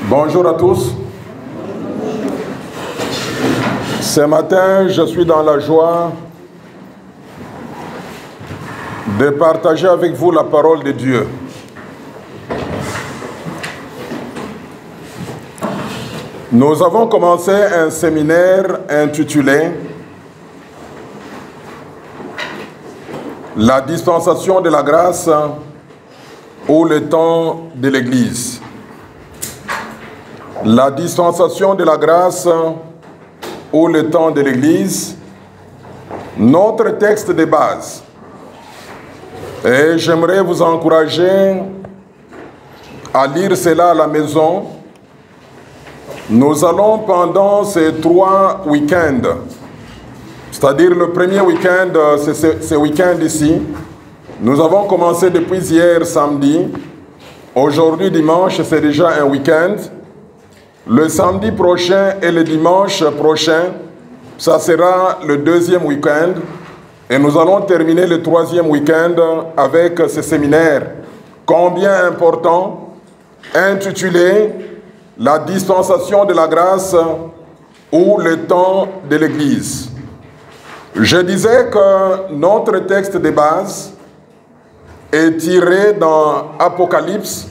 Bonjour à tous. Ce matin, je suis dans la joie de partager avec vous la parole de Dieu. Nous avons commencé un séminaire intitulé « La dispensation de la grâce ou le temps de l'Église ». La dispensation de la grâce ou le temps de l'Église, notre texte de base. Et j'aimerais vous encourager à lire cela à la maison. Nous allons pendant ces 3 week-ends, c'est-à-dire le premier week-end, c'est ce week-end ici. Nous avons commencé depuis hier samedi. Aujourd'hui dimanche, c'est déjà un week-end. Le samedi prochain et le dimanche prochain, ça sera le 2e week-end. Et nous allons terminer le 3e week-end avec ce séminaire combien important, intitulé « La dispensation de la grâce ou le temps de l'Église ». Je disais que notre texte de base est tiré dans Apocalypse,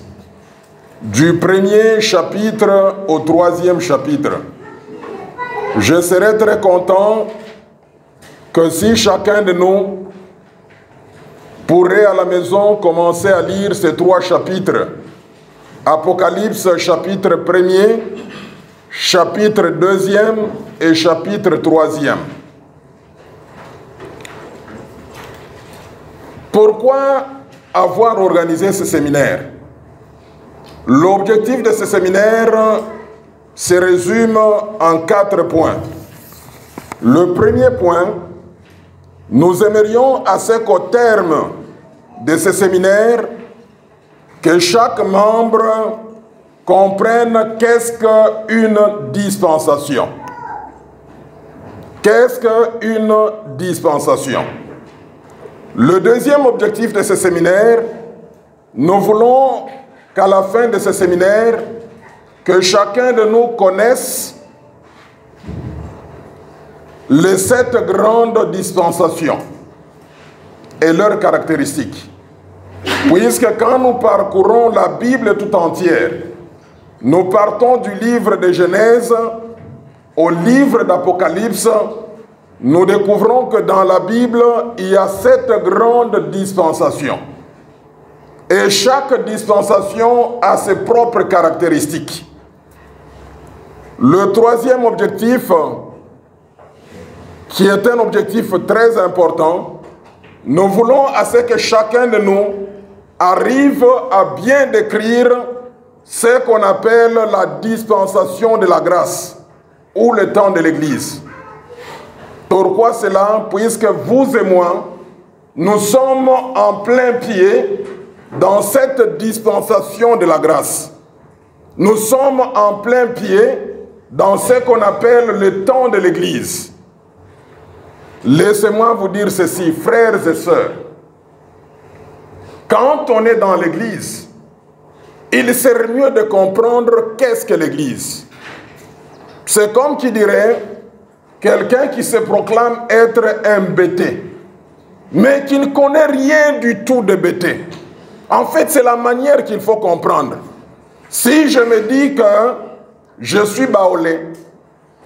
du 1er chapitre au 3e chapitre. Je serais très content que si chacun de nous pourrait à la maison commencer à lire ces 3 chapitres. Apocalypse chapitre 1er, chapitre 2e et chapitre 3e. Pourquoi avoir organisé ce séminaire? L'objectif de ce séminaire se résume en 4 points. Le premier point, nous aimerions à ce qu'au terme de ce séminaire, que chaque membre comprenne qu'est-ce qu'une dispensation. Qu'est-ce qu'une dispensation? Le deuxième objectif de ce séminaire, nous voulons qu'à la fin de ce séminaire, que chacun de nous connaisse les 7 grandes dispensations et leurs caractéristiques. Puisque quand nous parcourons la Bible tout entière, nous partons du livre de Genèse au livre d'Apocalypse, nous découvrons que dans la Bible, il y a 7 grandes dispensations. Et chaque dispensation a ses propres caractéristiques. Le 3e objectif, qui est un objectif très important, nous voulons à ce que chacun de nous arrive à bien décrire ce qu'on appelle la dispensation de la grâce ou le temps de l'Église. Pourquoi cela? Puisque vous et moi, nous sommes en plein pied dans cette dispensation de la grâce. Nous sommes en plein pied dans ce qu'on appelle le temps de l'Église. Laissez-moi vous dire ceci, frères et sœurs. Quand on est dans l'Église, il serait mieux de comprendre qu'est-ce que l'Église. C'est comme qui dirait quelqu'un qui se proclame être un bêté, mais qui ne connaît rien du tout de bêté. En fait, c'est la manière qu'il faut comprendre. Si je me dis que je suis baolé,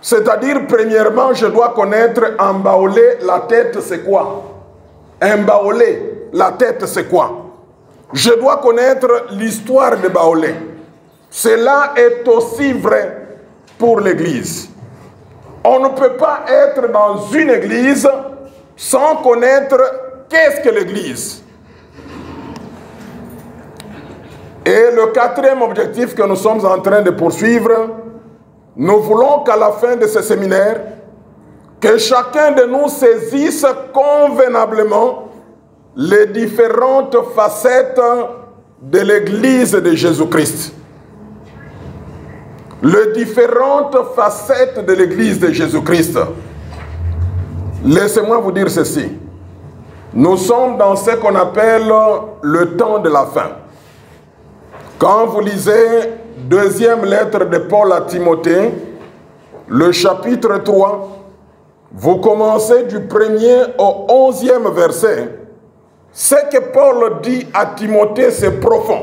c'est-à-dire, premièrement, je dois connaître un baolé, la tête, c'est quoi? Un baolé, la tête, c'est quoi? Je dois connaître l'histoire de baolé. Cela est aussi vrai pour l'Église. On ne peut pas être dans une Église sans connaître qu'est-ce que l'Église. Et le 4e objectif que nous sommes en train de poursuivre, nous voulons qu'à la fin de ce séminaire, que chacun de nous saisisse convenablement les différentes facettes de l'Église de Jésus-Christ. Les différentes facettes de l'Église de Jésus-Christ. Laissez-moi vous dire ceci. Nous sommes dans ce qu'on appelle le temps de la fin. Quand vous lisez deuxième lettre de Paul à Timothée, le chapitre 3, vous commencez du 1er au 11e verset. Ce que Paul dit à Timothée, c'est profond.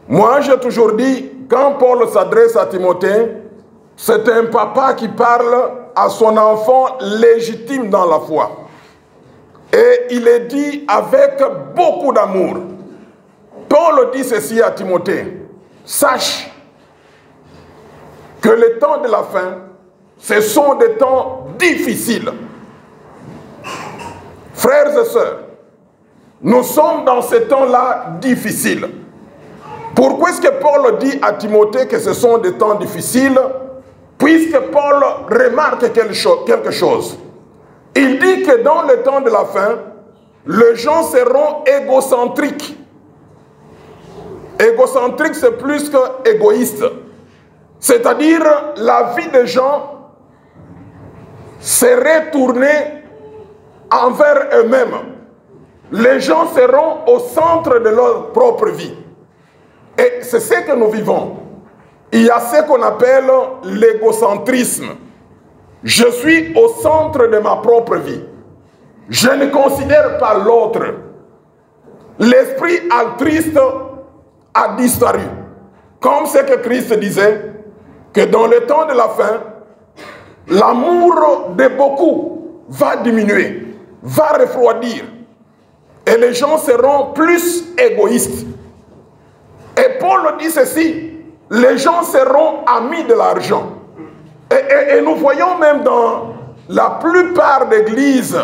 Moi, j'ai toujours dit, quand Paul s'adresse à Timothée, c'est un papa qui parle à son enfant légitime dans la foi. Et il est dit avec beaucoup d'amour. Paul dit ceci à Timothée, sache que les temps de la fin, ce sont des temps difficiles. Frères et sœurs, nous sommes dans ces temps-là difficiles. Pourquoi est-ce que Paul dit à Timothée que ce sont des temps difficiles? Puisque Paul remarque quelque chose. Il dit que dans le temps de la fin, les gens seront égocentriques. Égocentrique, c'est plus que égoïste. C'est-à-dire, la vie des gens serait tournée envers eux-mêmes. Les gens seront au centre de leur propre vie. Et c'est ce que nous vivons. Il y a ce qu'on appelle l'égocentrisme. Je suis au centre de ma propre vie. Je ne considère pas l'autre. L'esprit altruiste a disparu. Comme ce que Christ disait, que dans le temps de la fin, l'amour de beaucoup va diminuer, va refroidir. Et les gens seront plus égoïstes. Et Paul dit ceci, les gens seront amis de l'argent. Et nous voyons même dans la plupart des églises,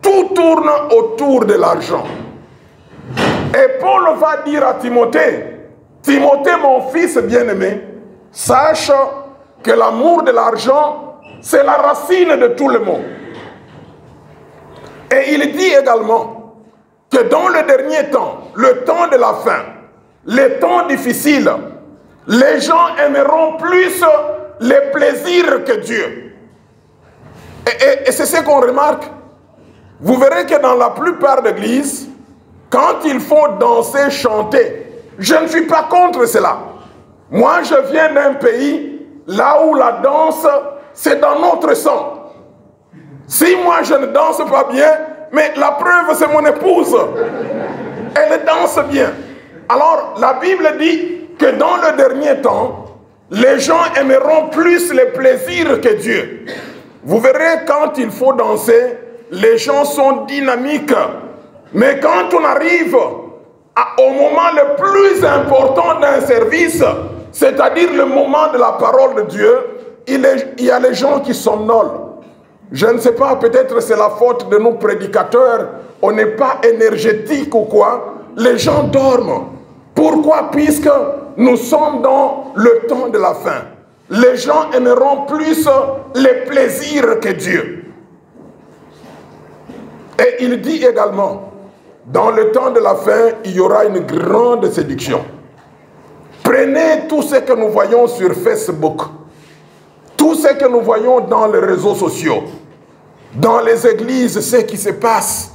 tout tourne autour de l'argent. Et Paul va dire à Timothée, Timothée, mon fils bien-aimé, sache que l'amour de l'argent, c'est la racine de tout le monde. Et il dit également que dans le dernier temps, le temps de la fin, les temps difficiles, les gens aimeront plus les plaisirs que Dieu. Et c'est ce qu'on remarque. Vous verrez que dans la plupart des églises, quand il faut danser, chanter, je ne suis pas contre cela. Moi, je viens d'un pays là où la danse, c'est dans notre sang. Si moi, je ne danse pas bien, mais la preuve, c'est mon épouse. Elle danse bien. Alors, la Bible dit que dans le dernier temps, les gens aimeront plus les plaisirs que Dieu. Vous verrez, quand il faut danser, les gens sont dynamiques. Mais quand on arrive au moment le plus important d'un service, c'est-à-dire le moment de la parole de Dieu, il y a les gens qui somnolent. Je ne sais pas, peut-être c'est la faute de nos prédicateurs, on n'est pas énergétique ou quoi, les gens dorment. Pourquoi? Puisque nous sommes dans le temps de la fin. Les gens aimeront plus les plaisirs que Dieu. Et il dit également, dans le temps de la fin, il y aura une grande séduction. Prenez tout ce que nous voyons sur Facebook, tout ce que nous voyons dans les réseaux sociaux, dans les églises, ce qui se passe,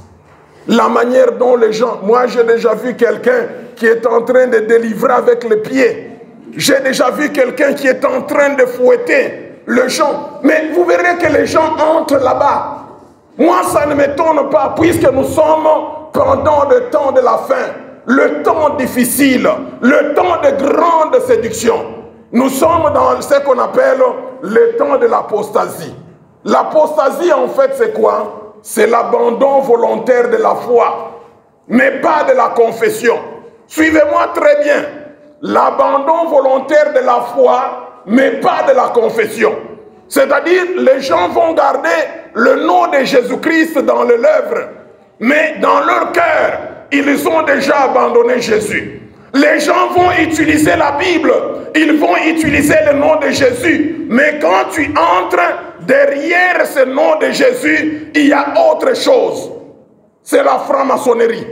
la manière dont les gens... Moi, j'ai déjà vu quelqu'un qui est en train de délivrer avec les pieds. J'ai déjà vu quelqu'un qui est en train de fouetter le gens. Mais vous verrez que les gens entrent là-bas. Moi, ça ne m'étonne pas, puisque nous sommes pendant le temps de la fin, le temps difficile, le temps de grande séduction. Nous sommes dans ce qu'on appelle le temps de l'apostasie. L'apostasie, en fait, c'est quoi? C'est l'abandon volontaire de la foi, mais pas de la confession. Suivez-moi très bien. L'abandon volontaire de la foi, mais pas de la confession. C'est-à-dire, les gens vont garder le nom de Jésus-Christ dans les lèvres, mais dans leur cœur, ils ont déjà abandonné Jésus. Les gens vont utiliser la Bible, ils vont utiliser le nom de Jésus, mais quand tu entres derrière ce nom de Jésus, il y a autre chose. C'est la franc-maçonnerie,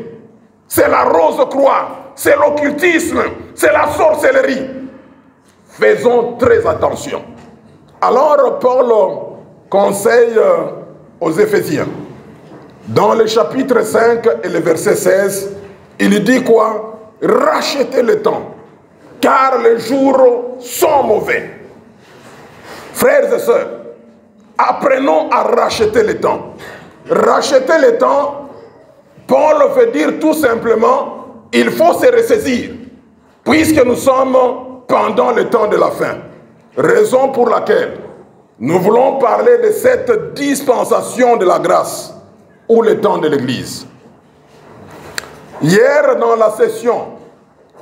c'est la rose-croix, c'est l'occultisme, c'est la sorcellerie. Faisons très attention. Alors Paul conseille aux Éphésiens, dans le chapitre 5 et le verset 16, il dit quoi? Rachetez le temps. car les jours sont mauvais. Frères et sœurs, apprenons à racheter le temps. Racheter le temps, Paul veut dire tout simplement, il faut se ressaisir, puisque nous sommes pendant le temps de la fin. Raison pour laquelle nous voulons parler de cette dispensation de la grâce, ou le temps de l'Église. Hier, dans la session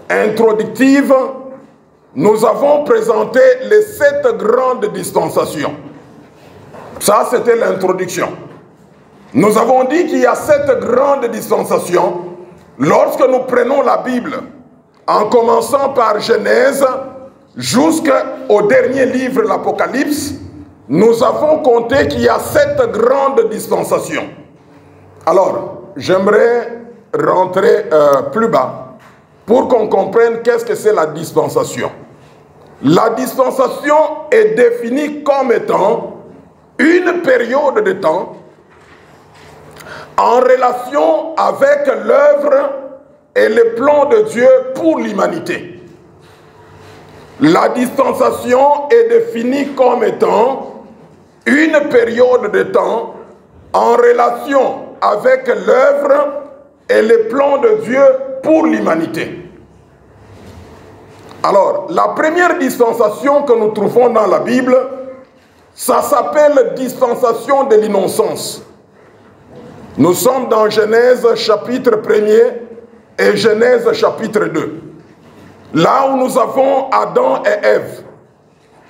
introductive, nous avons présenté les 7 grandes dispensations. Ça, c'était l'introduction. Nous avons dit qu'il y a 7 grandes dispensations. Lorsque nous prenons la Bible, en commençant par Genèse, jusqu'au dernier livre, l'Apocalypse, nous avons compté qu'il y a 7 grandes dispensations. Alors, j'aimerais rentrer plus bas pour qu'on comprenne qu'est-ce que c'est la dispensation. La dispensation est définie comme étant une période de temps en relation avec l'œuvre et le plan de Dieu pour l'humanité. La dispensation est définie comme étant une période de temps en relation avec l'œuvre et le plan de Dieu pour l'humanité. Alors, la première dispensation que nous trouvons dans la Bible, ça s'appelle dispensation de l'innocence. Nous sommes dans Genèse chapitre 1er et Genèse chapitre 2. Là où nous avons Adam et Ève.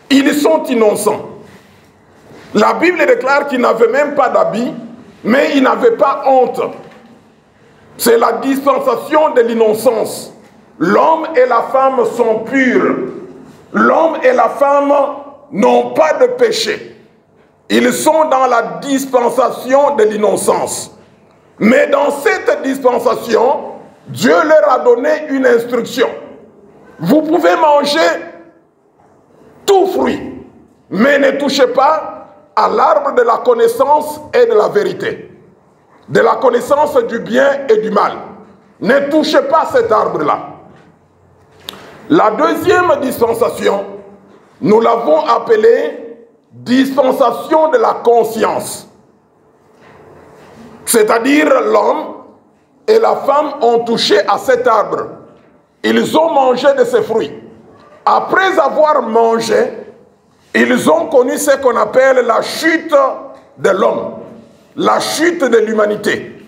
Ils sont innocents. La Bible déclare qu'ils n'avaient même pas d'habits, mais ils n'avaient pas honte. C'est la dispensation de l'innocence. L'homme et la femme sont purs. L'homme et la femme n'ont pas de péché. Ils sont dans la dispensation de l'innocence. Mais dans cette dispensation, Dieu leur a donné une instruction. Vous pouvez manger tout fruit, mais ne touchez pas à l'arbre de la connaissance et de la vérité. De la connaissance du bien et du mal. Ne touchez pas cet arbre-là. La deuxième dispensation, nous l'avons appelée dispensation de la conscience. C'est-à-dire l'homme et la femme ont touché à cet arbre. Ils ont mangé de ses fruits. Après avoir mangé, ils ont connu ce qu'on appelle la chute de l'homme, la chute de l'humanité.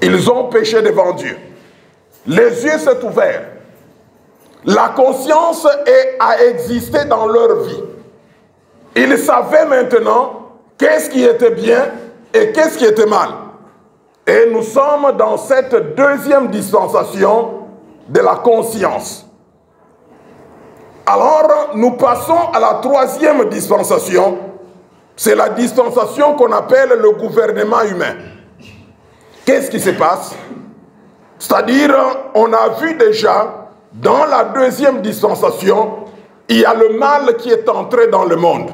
Ils ont péché devant Dieu. Les yeux s'est ouverts. La conscience a existé dans leur vie. Ils savaient maintenant qu'est-ce qui était bien et qu'est-ce qui était mal. Et nous sommes dans cette deuxième dispensation de la conscience. Alors, nous passons à la troisième dispensation. C'est la dispensation qu'on appelle le gouvernement humain. Qu'est-ce qui se passe? C'est-à-dire, on a vu déjà, dans la deuxième dispensation, il y a le mal qui est entré dans le monde.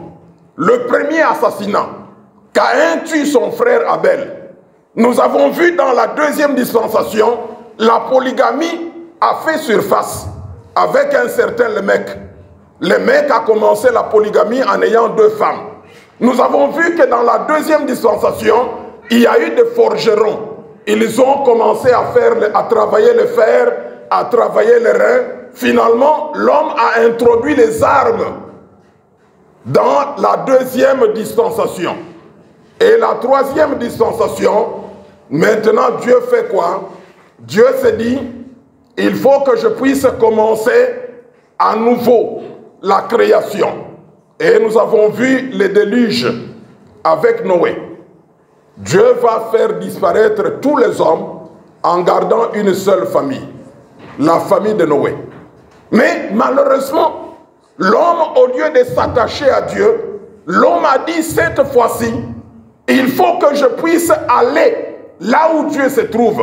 Le premier assassinat. Caïn tue son frère Abel. Nous avons vu dans la deuxième dispensation, la polygamie a fait surface avec un certain Lémec. Lémec a commencé la polygamie en ayant 2 femmes. Nous avons vu que dans la deuxième dispensation, il y a eu des forgerons. Ils ont commencé à travailler le fer, à travailler le rein. Finalement, l'homme a introduit les armes dans la deuxième dispensation. Et la troisième dispensation, maintenant Dieu fait quoi? Dieu s'est dit, il faut que je puisse commencer à nouveau la création. Et nous avons vu le déluge avec Noé. Dieu va faire disparaître tous les hommes en gardant une seule famille, la famille de Noé. Mais malheureusement, l'homme, au lieu de s'attacher à Dieu, l'homme a dit cette fois-ci, il faut que je puisse aller là où Dieu se trouve.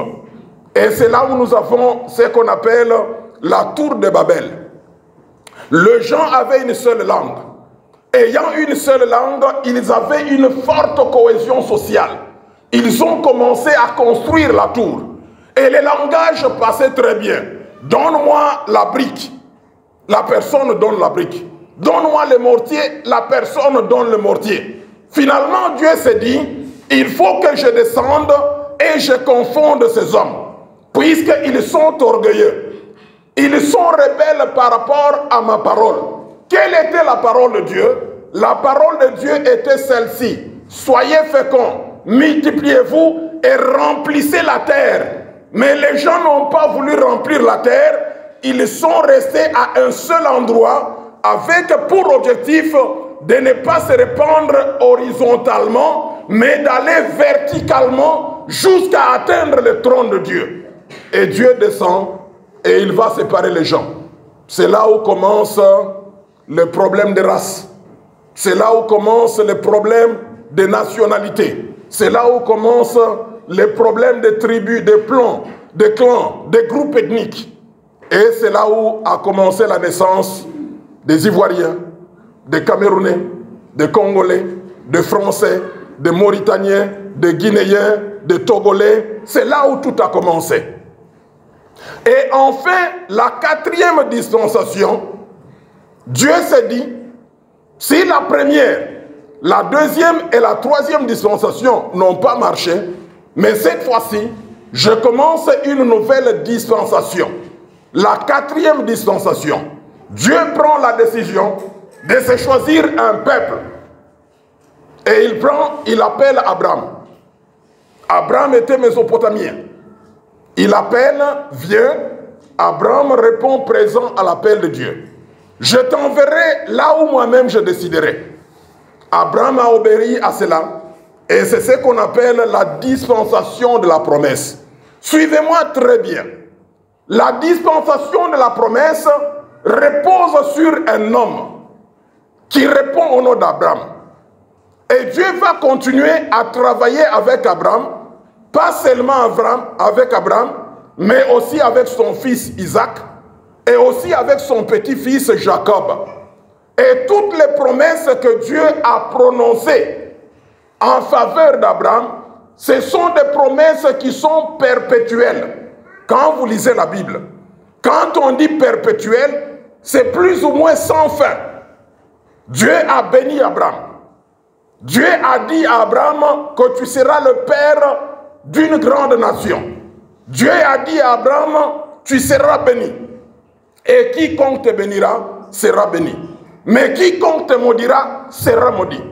Et c'est là où nous avons ce qu'on appelle la tour de Babel. Les gens avaient une seule langue. Ayant une seule langue, ils avaient une forte cohésion sociale. Ils ont commencé à construire la tour. Et le langage passait très bien. Donne-moi la brique. la personne donne la brique. Donne-moi le mortier, la personne donne le mortier. Finalement, Dieu s'est dit, il faut que je descende et je confonde ces hommes, puisqu'ils sont orgueilleux. Ils sont rebelles par rapport à ma parole. Quelle était la parole de Dieu? La parole de Dieu était celle-ci. Soyez féconds, multipliez-vous et remplissez la terre. Mais les gens n'ont pas voulu remplir la terre. Ils sont restés à un seul endroit avec pour objectif de ne pas se répandre horizontalement, mais d'aller verticalement jusqu'à atteindre le trône de Dieu. Et Dieu descend et il va séparer les gens. C'est là où commence le problème de race. C'est là où commence le problème de nationalité. C'est là où commence les problèmes de tribus, de plans, de clans, de groupes ethniques. Et c'est là où a commencé la naissance des Ivoiriens, des Camerounais, des Congolais, des Français, des Mauritaniens, des Guinéens, des Togolais. C'est là où tout a commencé. Et enfin, la quatrième dispensation, Dieu s'est dit, si la première, la deuxième et la troisième dispensation n'ont pas marché, mais cette fois-ci, je commence une nouvelle dispensation. La quatrième dispensation. Dieu prend la décision de se choisir un peuple. Et il appelle Abraham. Abraham était mésopotamien. Il appelle, viens. Abraham répond présent à l'appel de Dieu. Je t'enverrai là où moi-même je déciderai. Abraham a obéi à cela. Et c'est ce qu'on appelle la dispensation de la promesse. Suivez-moi très bien. La dispensation de la promesse repose sur un homme qui répond au nom d'Abraham. Et Dieu va continuer à travailler avec Abraham, pas seulement avec Abraham, mais aussi avec son fils Isaac et aussi avec son petit-fils Jacob. Et toutes les promesses que Dieu a prononcées en faveur d'Abraham, ce sont des promesses qui sont perpétuelles. Quand vous lisez la Bible, quand on dit perpétuel, c'est plus ou moins sans fin. Dieu a béni Abraham. Dieu a dit à Abraham que tu seras le père d'une grande nation. Dieu a dit à Abraham, tu seras béni. Et quiconque te bénira sera béni. Mais quiconque te maudira sera maudit.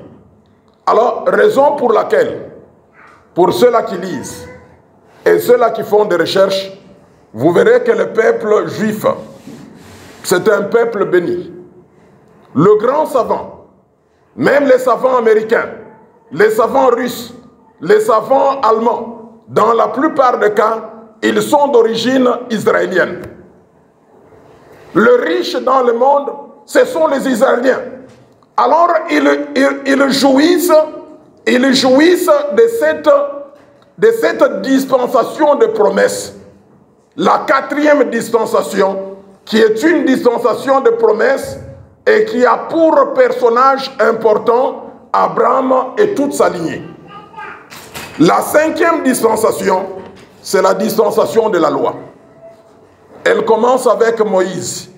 Alors, raison pour laquelle, pour ceux-là qui lisent et ceux-là qui font des recherches, vous verrez que le peuple juif, c'est un peuple béni. Le grand savant, même les savants américains, les savants russes, les savants allemands, dans la plupart des cas, ils sont d'origine israélienne. Le riche dans le monde, ce sont les Israéliens. Alors, ils jouissent de cette dispensation de promesses. La quatrième dispensation, qui est une dispensation de promesses et qui a pour personnage important Abraham et toute sa lignée. La cinquième dispensation, c'est la dispensation de la loi. Elle commence avec Moïse.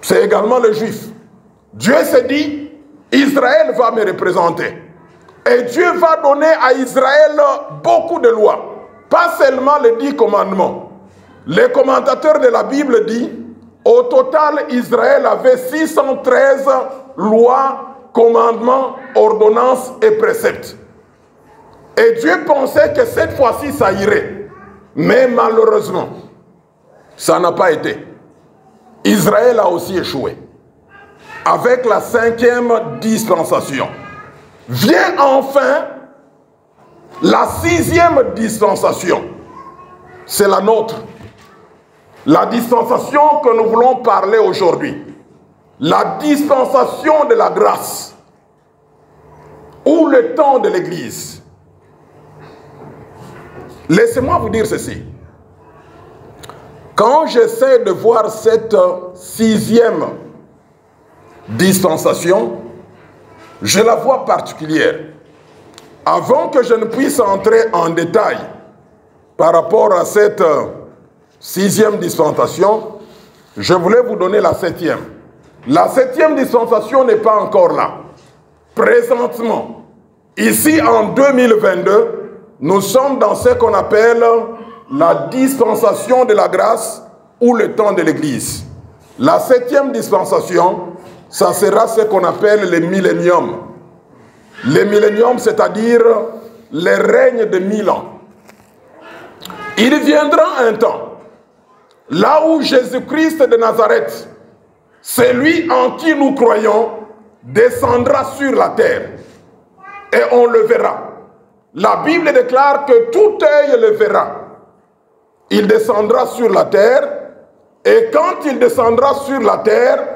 C'est également le juif. Dieu s'est dit, Israël va me représenter. Et Dieu va donner à Israël beaucoup de lois. Pas seulement les 10 commandements. Les commentateurs de la Bible disent, au total, Israël avait 613 lois, commandements, ordonnances et préceptes. Et Dieu pensait que cette fois-ci, ça irait. Mais malheureusement, ça n'a pas été. Israël a aussi échoué. Avec la cinquième dispensation. Vient enfin la sixième dispensation. C'est la nôtre. La dispensation que nous voulons parler aujourd'hui. La dispensation de la grâce. Ou le temps de l'Église. Laissez-moi vous dire ceci. Quand j'essaie de voir cette sixième dispensation, je la vois particulière. Avant que je ne puisse entrer en détail par rapport à cette sixième dispensation, Je voulais vous donner la 7e. La 7e dispensation n'est pas encore là. Présentement, ici en 2022, nous sommes dans ce qu'on appelle la dispensation de la grâce ou le temps de l'Église. La 7e dispensation, ça sera ce qu'on appelle le millénium. Le millénium, c'est-à-dire le règne de 1000 ans. Il viendra un temps, là où Jésus-Christ de Nazareth, celui en qui nous croyons, descendra sur la terre. Et on le verra. La Bible déclare que tout œil le verra. Il descendra sur la terre, et quand il descendra sur la terre,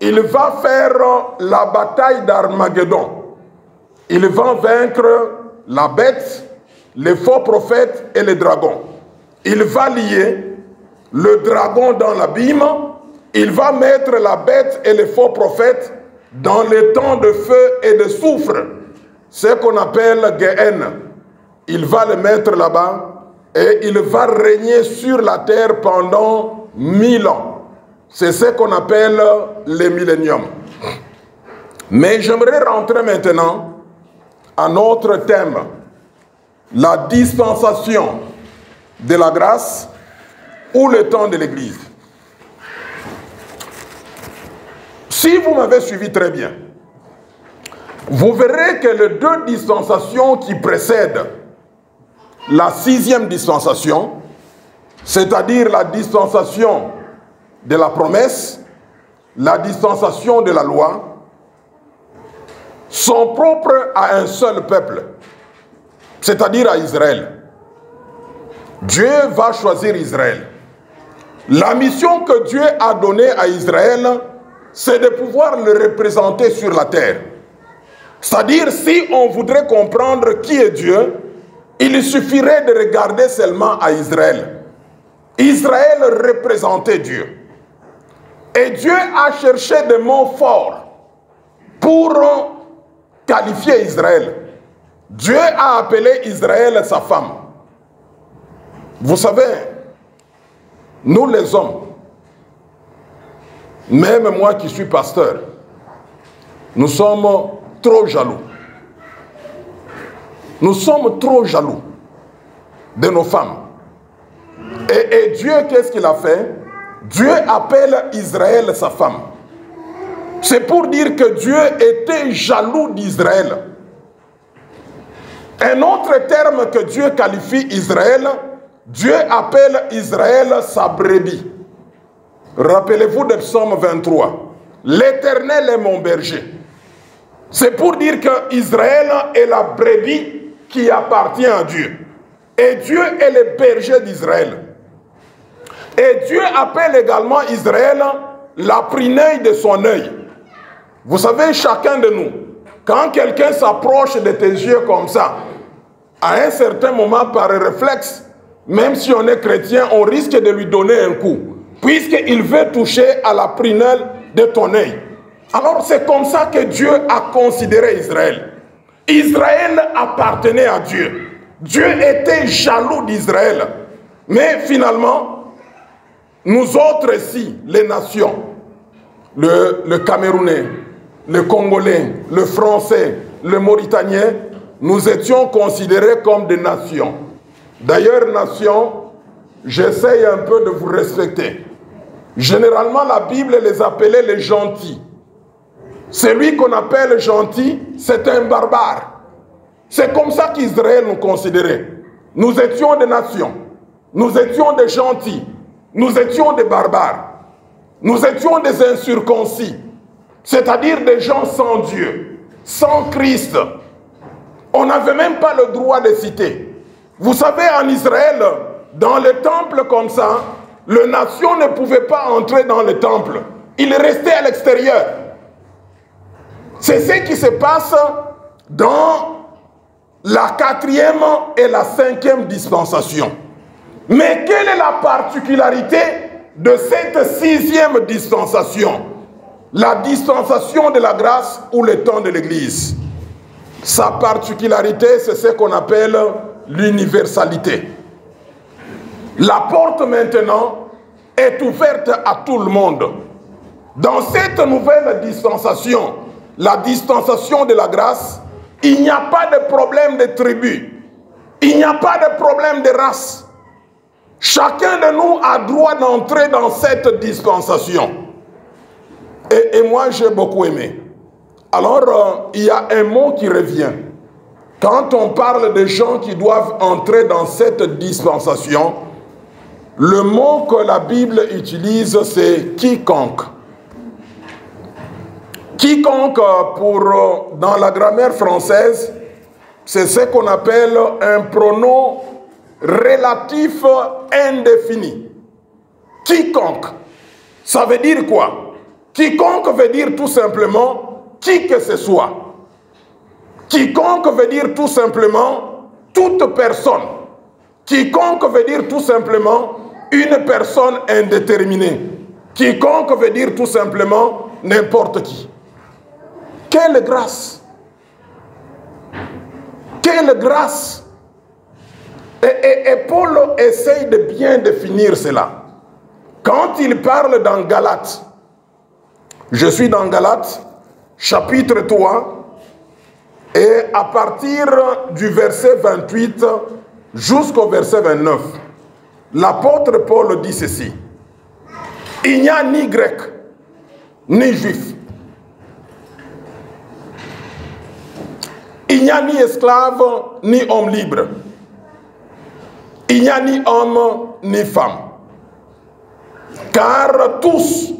il va faire la bataille d'Armageddon. Il va vaincre la bête, les faux prophètes et les dragons. Il va lier le dragon dans l'abîme. Il va mettre la bête et les faux prophètes dans les temps de feu et de soufre, ce qu'on appelle Gehenna. Il va le mettre là-bas et il va régner sur la terre pendant 1000 ans. C'est ce qu'on appelle le millénium. Mais j'aimerais rentrer maintenant à notre thème, la dispensation de la grâce ou le temps de l'Église. Si vous m'avez suivi très bien, vous verrez que les deux dispensations qui précèdent la 6e dispensation, c'est-à-dire la dispensation de la promesse, la dispensation de la loi, sont propres à un seul peuple, c'est-à-dire à Israël. Dieu va choisir Israël. La mission que Dieu a donnée à Israël, c'est de pouvoir le représenter sur la terre. C'est-à-dire, si on voudrait comprendre qui est Dieu, il suffirait de regarder seulement à Israël. Israël représentait Dieu. Et Dieu a cherché des mots forts pour qualifier Israël. Dieu a appelé Israël sa femme. Vous savez, nous les hommes, même moi qui suis pasteur, nous sommes trop jaloux. Nous sommes trop jaloux de nos femmes. Et Dieu, qu'est-ce qu'il a fait? Dieu appelle Israël sa femme. C'est pour dire que Dieu était jaloux d'Israël. Un autre terme que Dieu qualifie Israël, Dieu appelle Israël sa brebis. Rappelez-vous de Psaume 23. L'Éternel est mon berger. C'est pour dire que Israël est la brebis qui appartient à Dieu. Et Dieu est le berger d'Israël. Et Dieu appelle également Israël la prunelle de son œil. Vous savez, chacun de nous, quand quelqu'un s'approche de tes yeux comme ça, à un certain moment, par réflexe, même si on est chrétien, on risque de lui donner un coup, puisqu'il veut toucher à la prunelle de ton œil. Alors c'est comme ça que Dieu a considéré Israël. Israël appartenait à Dieu. Dieu était jaloux d'Israël. Mais finalement, nous autres ici, les nations, le Camerounais, le Congolais, le Français, le Mauritanien, nous étions considérés comme des nations. D'ailleurs, nations, j'essaye un peu de vous respecter. Généralement, la Bible les appelait les gentils. Celui qu'on appelle gentil, c'est un barbare. C'est comme ça qu'Israël nous considérait. Nous étions des nations. Nous étions des gentils. Nous étions des barbares. Nous étions des incirconcis. C'est-à-dire des gens sans Dieu, sans Christ. On n'avait même pas le droit de citer. Vous savez, en Israël, dans les temples comme ça, les nations ne pouvaient pas entrer dans le temple. Ils restaient à l'extérieur. C'est ce qui se passe dans la 4e et la 5e dispensation. Mais quelle est la particularité de cette 6e dispensation? La dispensation de la grâce ou le temps de l'Église. Sa particularité, c'est ce qu'on appelle l'universalité. La porte maintenant est ouverte à tout le monde. Dans cette nouvelle dispensation, la dispensation de la grâce, il n'y a pas de problème de tribu. Il n'y a pas de problème de race. Chacun de nous a droit d'entrer dans cette dispensation. Et moi, j'ai beaucoup aimé. Alors, il y a un mot qui revient. Quand on parle de gens qui doivent entrer dans cette dispensation, le mot que la Bible utilise, c'est quiconque. Quiconque, dans la grammaire française, c'est ce qu'on appelle un pronom relatif indéfini. Quiconque. Ça veut dire quoi? Quiconque veut dire tout simplement qui que ce soit. Quiconque veut dire tout simplement toute personne. Quiconque veut dire tout simplement une personne indéterminée. Quiconque veut dire tout simplement n'importe qui. Quelle grâce! Quelle grâce! Et Paul essaye de bien définir cela. Quand il parle dans Galates, je suis dans Galates, chapitre 3, et à partir du verset 28 jusqu'au verset 29, l'apôtre Paul dit ceci: il n'y a ni grec, ni juif. Il n'y a ni esclave, ni homme libre. Il n'y a ni homme, ni femme. Car tous,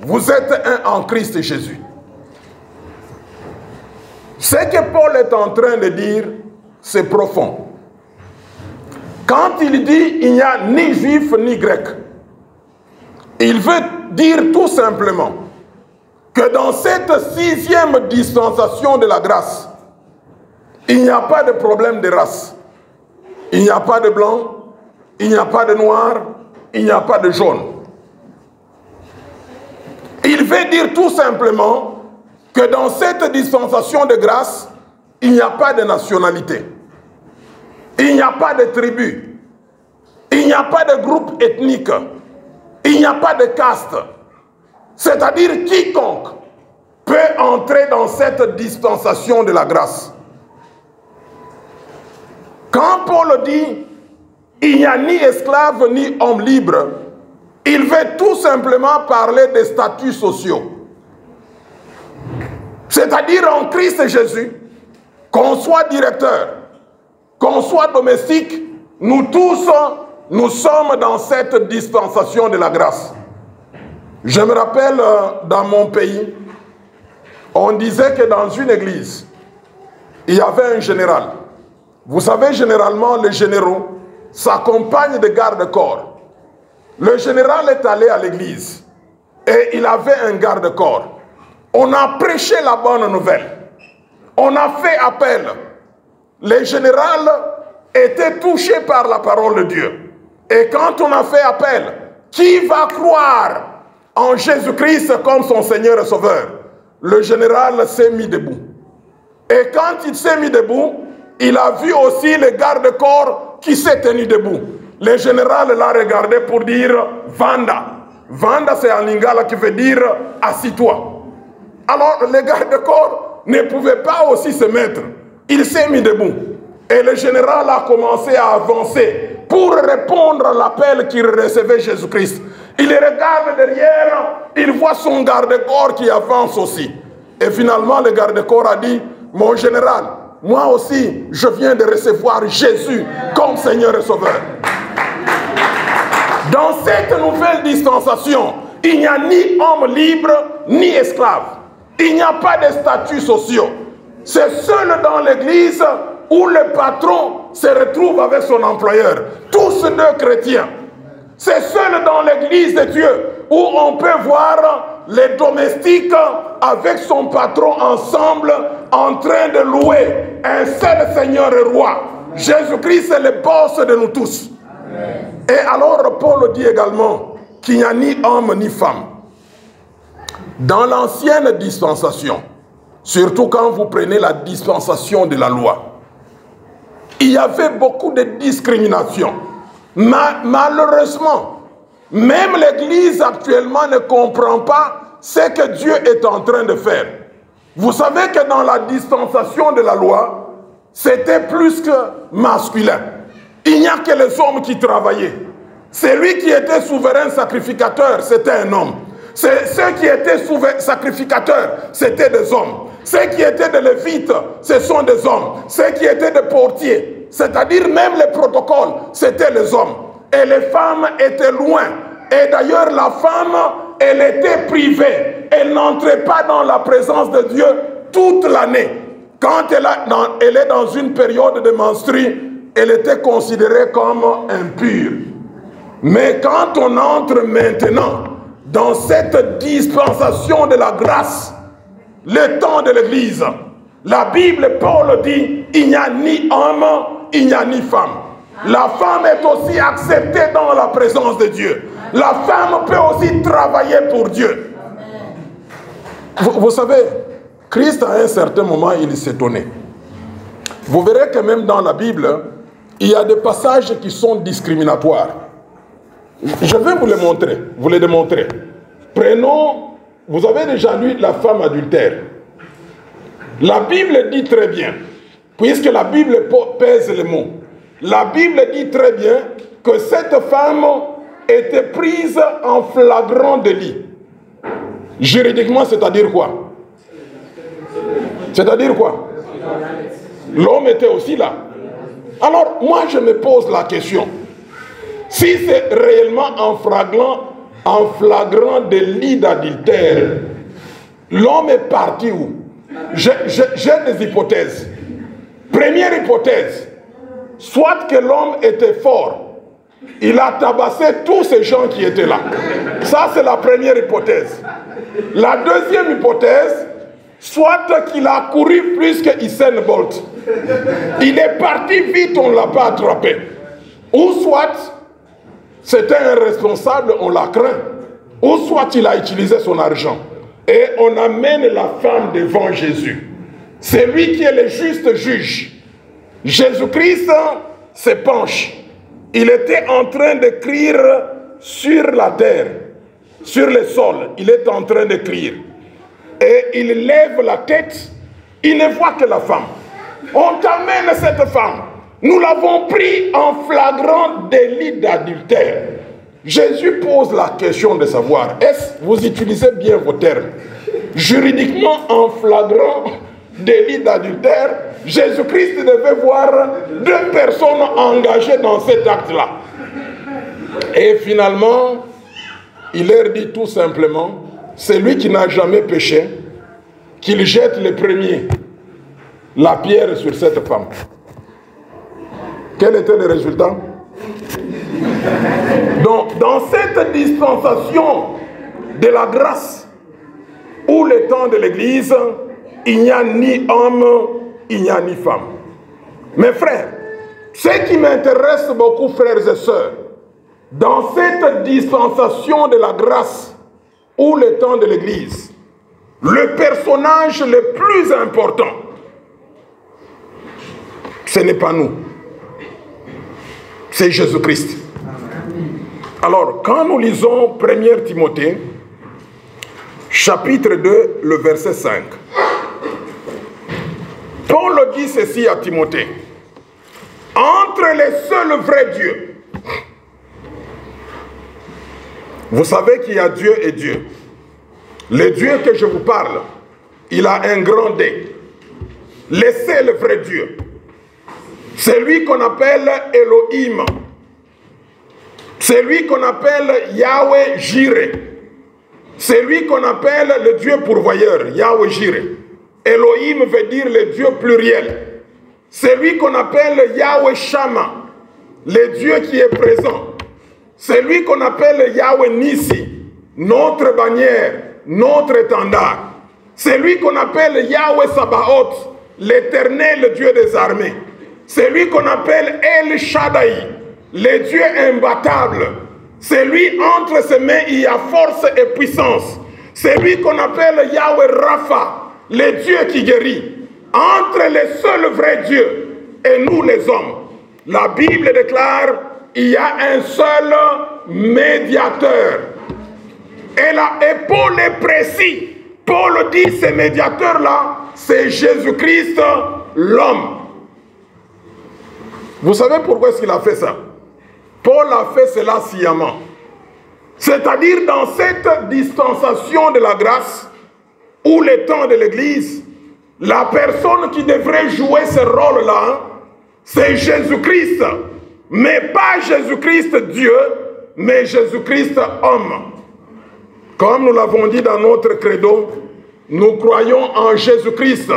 vous êtes un en Christ Jésus. Ce que Paul est en train de dire, c'est profond. Quand il dit il n'y a ni juif, ni grec, il veut dire tout simplement que dans cette 6e dispensation de la grâce, il n'y a pas de problème de race. Il n'y a pas de blanc, il n'y a pas de noir, il n'y a pas de jaune. Il veut dire tout simplement que dans cette dispensation de grâce, il n'y a pas de nationalité. Il n'y a pas de tribu. Il n'y a pas de groupe ethnique. Il n'y a pas de caste. C'est-à-dire quiconque peut entrer dans cette dispensation de la grâce. Quand Paul dit il n'y a ni esclave ni homme libre, il veut tout simplement parler des statuts sociaux. C'est-à-dire en Christ Jésus, qu'on soit directeur, qu'on soit domestique, nous tous, nous sommes dans cette dispensation de la grâce. Je me rappelle dans mon pays, on disait que dans une église, il y avait un général. Vous savez, généralement, les généraux s'accompagnent de garde-corps. Le général est allé à l'église et il avait un garde-corps. On a prêché la bonne nouvelle. On a fait appel. Les généraux étaient touchés par la parole de Dieu. Et quand on a fait appel, qui va croire en Jésus-Christ comme son Seigneur et Sauveur? Le général s'est mis debout. Et quand il s'est mis debout, il a vu aussi le garde-corps qui s'est tenu debout. Le général l'a regardé pour dire « Vanda ». Vanda, c'est en lingala qui veut dire « assis-toi ». Alors, le garde-corps ne pouvait pas aussi se mettre. Il s'est mis debout. Et le général a commencé à avancer pour répondre à l'appel qu'il recevait Jésus-Christ. Il regarde derrière, il voit son garde-corps qui avance aussi. Et finalement, le garde-corps a dit « Mon général, moi aussi, je viens de recevoir Jésus comme Seigneur et Sauveur. » Dans cette nouvelle dispensation, il n'y a ni homme libre, ni esclave. Il n'y a pas de statuts sociaux. C'est seul dans l'église où le patron se retrouve avec son employeur. Tous deux chrétiens. C'est seul dans l'église de Dieu où on peut voir les domestiques avec son patron ensemble en train de louer un seul Seigneur et Roi. Jésus-Christ est le boss de nous tous. Amen. Et alors Paul dit également qu'il n'y a ni homme ni femme. Dans l'ancienne dispensation, surtout quand vous prenez la dispensation de la loi, il y avait beaucoup de discrimination. Malheureusement, Même l'Église actuellement ne comprend pas ce que Dieu est en train de faire. Vous savez que dans la dispensation de la loi, c'était plus que masculin. Il n'y a que les hommes qui travaillaient. Celui qui était souverain sacrificateur, c'était un homme. Ceux qui étaient sacrificateurs, c'était des hommes. Ceux qui étaient des lévites, ce sont des hommes. Ceux qui étaient des portiers, c'est-à-dire même les protocoles, c'était les hommes. Et les femmes étaient loin. Et d'ailleurs, la femme, elle était privée. Elle n'entrait pas dans la présence de Dieu toute l'année. Quand elle est dans une période de menstru, elle était considérée comme impure. Mais quand on entre maintenant dans cette dispensation de la grâce, le temps de l'Église, la Bible, Paul dit, il n'y a ni homme, il n'y a ni femme. La femme est aussi acceptée dans la présence de Dieu. La femme peut aussi travailler pour Dieu. Vous savez, Christ à un certain moment, il s'étonnait. Vous verrez que même dans la Bible, il y a des passages qui sont discriminatoires. Je vais vous les montrer, vous les démontrer. Prenons, vous avez déjà lu la femme adultère. La Bible dit très bien, puisque la Bible pèse les mots, la Bible dit très bien que cette femme était prise en flagrant délit. Juridiquement, c'est-à-dire quoi? C'est-à-dire quoi? L'homme était aussi là. Alors, moi, je me pose la question. Si c'est réellement en flagrant délit d'adultère, l'homme est parti où? J'ai des hypothèses. Première hypothèse, soit que l'homme était fort, il a tabassé tous ces gens qui étaient là. Ça, c'est la première hypothèse. La deuxième hypothèse, soit qu'il a couru plus que Usain Bolt. Il est parti vite, on ne l'a pas attrapé. Ou soit, c'était un responsable, on l'a craint. Ou soit il a utilisé son argent. Et on amène la femme devant Jésus. C'est lui qui est le juste juge. Jésus-Christ se penche. Il était en train d'écrire sur la terre, sur le sol. Il est en train d'écrire. Et il lève la tête. Il ne voit que la femme. On t'amène cette femme. Nous l'avons pris en flagrant délit d'adultère. Jésus pose la question de savoir, est-ce que vous utilisez bien vos termes? Juridiquement, en flagrant délit d'adultère, Jésus-Christ devait voir deux personnes engagées dans cet acte-là. Et finalement, il leur dit tout simplement, celui qui n'a jamais péché, qu'il jette le premier la pierre sur cette femme. Quel était le résultat? Donc, dans cette dispensation de la grâce, où le temps de l'Église, il n'y a ni homme, il n'y a ni femme. Mes frères, ce qui m'intéresse beaucoup, frères et sœurs, dans cette dispensation de la grâce, ou le temps de l'Église, le personnage le plus important, ce n'est pas nous, c'est Jésus-Christ. Alors, quand nous lisons 1 Timothée, chapitre 2, le verset 5, Paul dit ceci à Timothée, entre les seuls vrais dieux. Vous savez qu'il y a Dieu et Dieu. Le Dieu que je vous parle, il a un grand D. Le seul vrai Dieu. C'est lui qu'on appelle Elohim. C'est lui qu'on appelle Yahweh Jireh. C'est lui qu'on appelle le Dieu pourvoyeur, Yahweh Jireh. Elohim veut dire le Dieu pluriel. C'est lui qu'on appelle Yahweh Shammah, le Dieu qui est présent. C'est lui qu'on appelle Yahweh Nissi, notre bannière, notre étendard. C'est lui qu'on appelle Yahweh Sabaoth, l'éternel Dieu des armées. C'est lui qu'on appelle El Shaddai, le Dieu imbattable. C'est lui, entre ses mains, il y a force et puissance. C'est lui qu'on appelle Yahweh Rapha, le Dieu qui guérit. Entre les seuls vrais dieux et nous les hommes, la Bible déclare, il y a un seul médiateur. Et Paul est précis. Paul dit ce médiateur-là, c'est Jésus-Christ, l'homme. Vous savez pourquoi est-ce qu'il a fait ça? Paul a fait cela sciemment. C'est-à-dire dans cette dispensation de la grâce, ou le temps de l'Église, la personne qui devrait jouer ce rôle-là, c'est Jésus-Christ. Mais pas Jésus-Christ Dieu, mais Jésus-Christ homme. Comme nous l'avons dit dans notre credo, nous croyons en Jésus-Christ,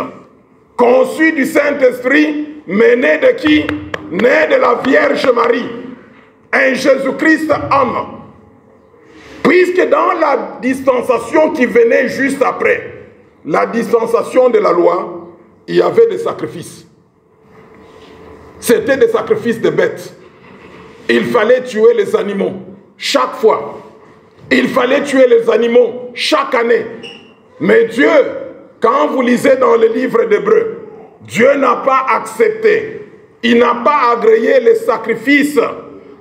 conçu du Saint-Esprit, mais né de qui? Né de la Vierge Marie. Un Jésus-Christ homme. Puisque dans la dispensation qui venait juste après, la dispensation de la loi, il y avait des sacrifices. C'était des sacrifices de bêtes. Il fallait tuer les animaux chaque fois. Il fallait tuer les animaux chaque année. Mais Dieu, quand vous lisez dans le livre d'Hébreux, Dieu n'a pas accepté. Il n'a pas agréé les sacrifices.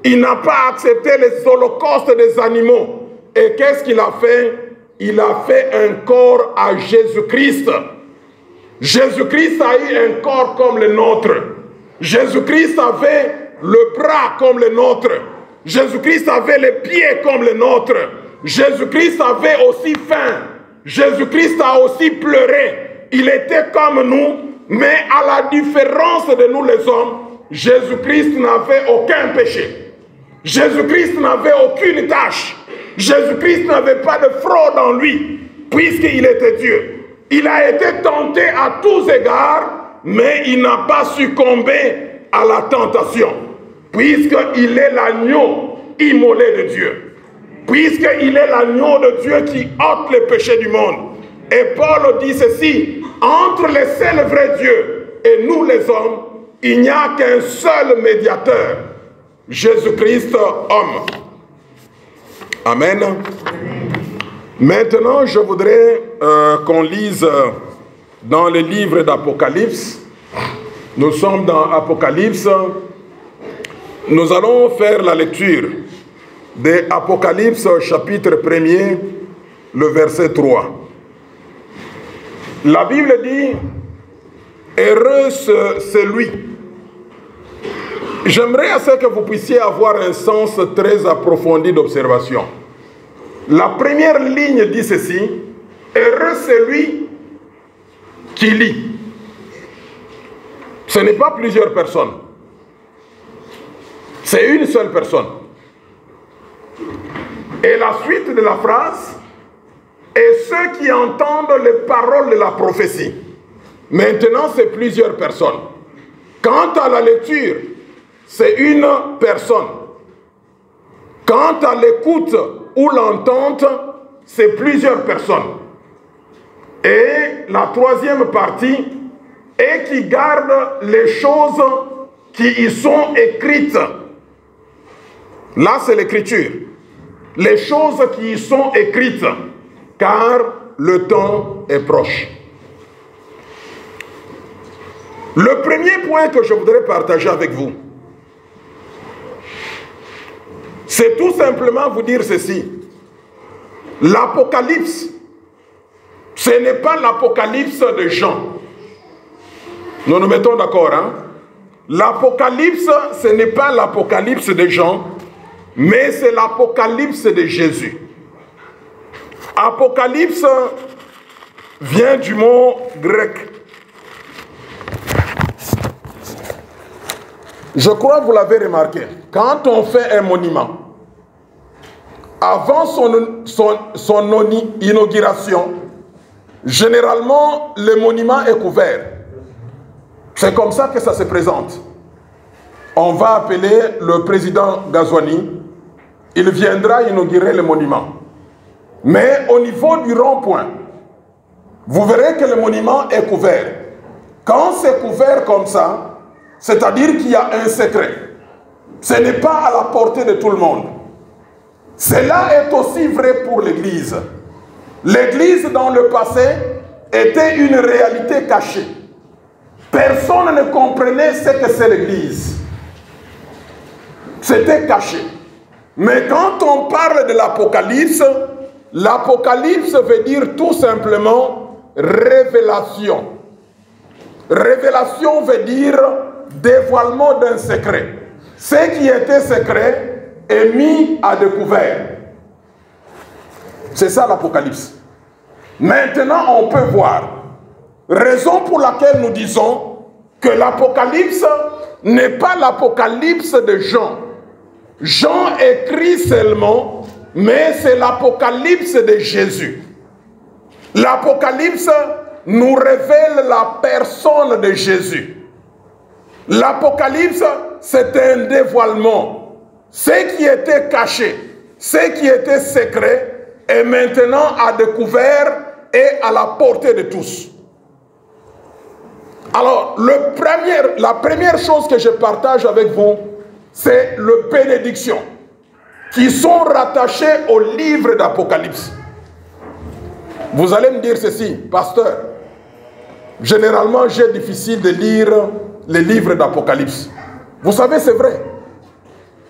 Il n'a pas accepté les holocaustes des animaux. Et qu'est-ce qu'il a fait? Il a fait un corps à Jésus-Christ. Jésus-Christ a eu un corps comme le nôtre. Jésus-Christ avait le bras comme le nôtre. Jésus-Christ avait les pieds comme le nôtre. Jésus-Christ avait aussi faim. Jésus-Christ a aussi pleuré. Il était comme nous, mais à la différence de nous les hommes, Jésus-Christ n'avait aucun péché. Jésus-Christ n'avait aucune tâche. Jésus-Christ n'avait pas de fraude en lui, puisqu'il était Dieu. Il a été tenté à tous égards, mais il n'a pas succombé à la tentation, puisqu'il est l'agneau immolé de Dieu. Puisqu'il est l'agneau de Dieu qui ôte les péchés du monde. Et Paul dit ceci, entre le seul vrai Dieu et nous les hommes, il n'y a qu'un seul médiateur, Jésus-Christ homme. Amen. Maintenant, je voudrais qu'on lise dans le livre d'Apocalypse. Nous sommes dans Apocalypse. Nous allons faire la lecture de Apocalypse chapitre 1er, le verset 3. La Bible dit, heureux celui. J'aimerais à ce que vous puissiez avoir un sens très approfondi d'observation. La première ligne dit ceci, heureux celui qui lit. Ce n'est pas plusieurs personnes. C'est une seule personne. Et la suite de la phrase, et ceux qui entendent les paroles de la prophétie. Maintenant, c'est plusieurs personnes. Quant à la lecture, c'est une personne. Quant à l'écoute ou l'entente, c'est plusieurs personnes. Et la troisième partie est qui garde les choses qui y sont écrites. Là, c'est l'écriture. Les choses qui y sont écrites, car le temps est proche. Le premier point que je voudrais partager avec vous, c'est tout simplement vous dire ceci. L'Apocalypse, ce n'est pas l'Apocalypse de Jean. Nous nous mettons d'accord, hein? L'Apocalypse, ce n'est pas l'Apocalypse de Jean, mais c'est l'Apocalypse de Jésus. Apocalypse vient du mot grec. Je crois que vous l'avez remarqué. Quand on fait un monument, avant son inauguration, généralement, le monument est couvert. C'est comme ça que ça se présente. On va appeler le président Gazouani. Il viendra inaugurer le monument. Mais au niveau du rond-point, vous verrez que le monument est couvert. Quand c'est couvert comme ça, c'est-à-dire qu'il y a un secret. Ce n'est pas à la portée de tout le monde. Cela est aussi vrai pour l'Église. L'Église, dans le passé, était une réalité cachée. Personne ne comprenait ce que c'est l'Église. C'était caché. Mais quand on parle de l'Apocalypse, l'Apocalypse veut dire tout simplement révélation. Révélation veut dire dévoilement d'un secret. Ce qui était secret est mis à découvert. C'est ça l'Apocalypse. Maintenant, on peut voir. Raison pour laquelle nous disons que l'Apocalypse n'est pas l'Apocalypse de Jean. Jean écrit seulement, mais c'est l'Apocalypse de Jésus. L'Apocalypse nous révèle la personne de Jésus. L'Apocalypse, c'est un dévoilement. Ce qui était caché, ce qui était secret, est maintenant à découvert et à la portée de tous. Alors, la première chose que je partage avec vous, c'est les bénédictions qui sont rattachées au livre d'Apocalypse. Vous allez me dire ceci, pasteur, généralement j'ai difficile de lire les livres d'Apocalypse. Vous savez, c'est vrai.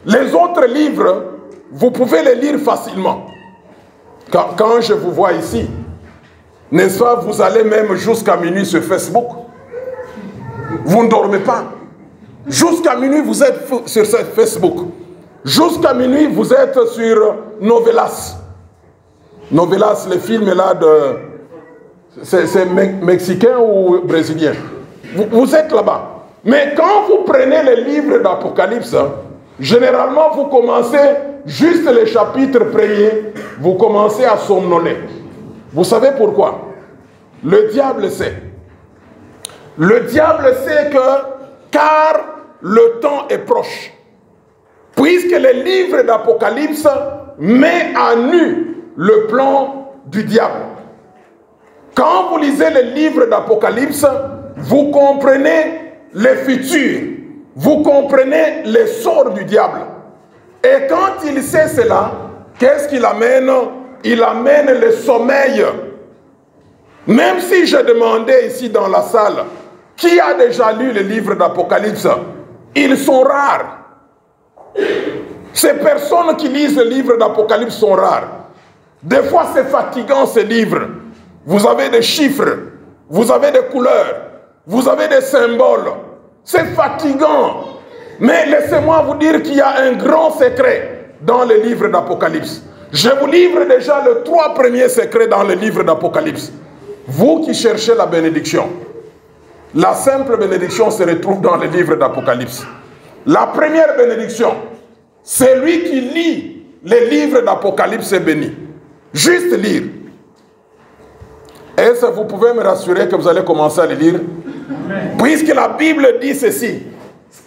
Les autres livres, vous pouvez les lire facilement. Quand je vous vois ici, n'est-ce pas, vous allez même jusqu'à minuit sur Facebook. Vous ne dormez pas. Jusqu'à minuit, vous êtes sur Facebook. Jusqu'à minuit, vous êtes sur Novelas. Novelas, le film là de... C'est mexicain ou brésilien? Vous êtes là-bas. Mais quand vous prenez les livres d'Apocalypse, généralement, vous commencez juste les chapitres premiers, vous commencez à somnoler. Vous savez pourquoi? Le diable sait. Le diable sait que, car le temps est proche. Puisque les livres d'Apocalypse met à nu le plan du diable. Quand vous lisez les livres d'Apocalypse, vous comprenez les futurs. Vous comprenez les sorts du diable. Et quand il sait cela, qu'est-ce qu'il amène? Il amène le sommeil. Même si je demandais ici dans la salle, qui a déjà lu les livres d'Apocalypse? Ils sont rares. Ces personnes qui lisent les livres d'Apocalypse sont rares. Des fois, c'est fatigant ces livres. Vous avez des chiffres, vous avez des couleurs, vous avez des symboles. C'est fatigant. Mais laissez-moi vous dire qu'il y a un grand secret dans les livres d'Apocalypse. Je vous livre déjà les 3 premiers secrets dans les livres d'Apocalypse. Vous qui cherchez la bénédiction, la simple bénédiction se retrouve dans les livres d'Apocalypse. La première bénédiction, celui qui lit les livres d'Apocalypse est béni. Juste lire. Est-ce que vous pouvez me rassurer que vous allez commencer à les lire? Puisque la Bible dit ceci.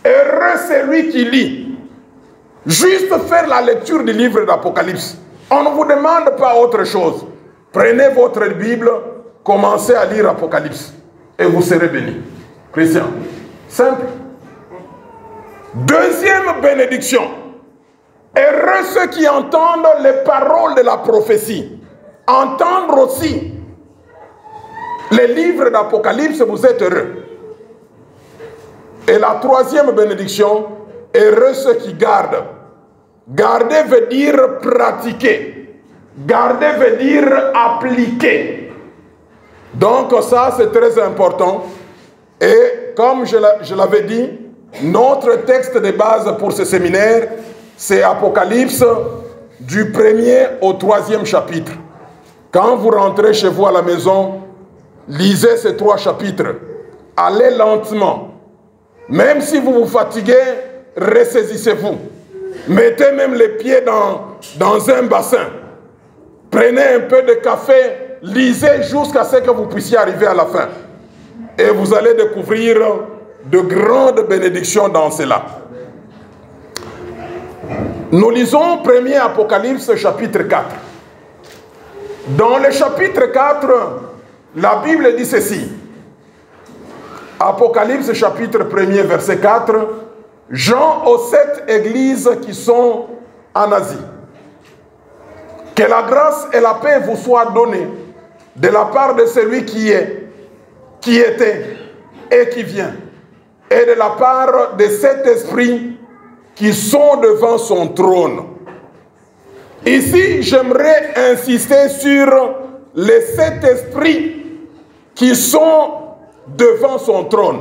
Heureux celui qui lit. Juste faire la lecture du livre d'Apocalypse. On ne vous demande pas autre chose. Prenez votre Bible, commencez à lire Apocalypse. Et vous serez bénis. Christian. Simple. Deuxième bénédiction. Heureux ceux qui entendent les paroles de la prophétie. Entendre aussi les livres d'Apocalypse, vous êtes heureux. Et la troisième bénédiction, heureux ceux qui gardent. Garder veut dire pratiquer. Garder veut dire appliquer. Donc ça, c'est très important. Et comme je l'avais dit, notre texte de base pour ce séminaire, c'est Apocalypse du 1er au 3e chapitre. Quand vous rentrez chez vous à la maison, lisez ces 3 chapitres. Allez lentement. Même si vous vous fatiguez, ressaisissez-vous. Mettez même les pieds dans un bassin. Prenez un peu de café, lisez jusqu'à ce que vous puissiez arriver à la fin. Et vous allez découvrir de grandes bénédictions dans cela. Nous lisons 1er Apocalypse chapitre 4. Dans le chapitre 4, la Bible dit ceci. Apocalypse chapitre 1er verset 4. Jean aux 7 églises qui sont en Asie. Que la grâce et la paix vous soient données de la part de celui qui est, qui était et qui vient. Et de la part de cet esprit qui sont devant son trône. Ici, j'aimerais insister sur les 7 esprits qui sont devant son trône.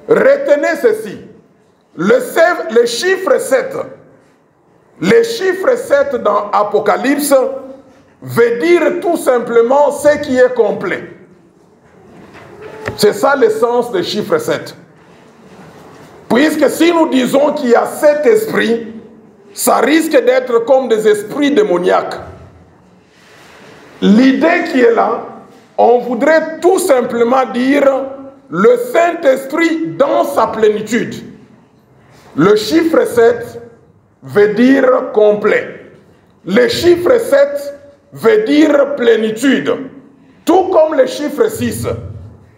Retenez ceci, le chiffre 7, le chiffre 7 dans Apocalypse veut dire tout simplement ce qui est complet. C'est ça le sens du chiffre 7. Puisque si nous disons qu'il y a 7 esprits, ça risque d'être comme des esprits démoniaques. L'idée qui est là, on voudrait tout simplement dire le Saint-Esprit dans sa plénitude. Le chiffre 7 veut dire complet. Le chiffre 7 veut dire plénitude. Tout comme le chiffre 6.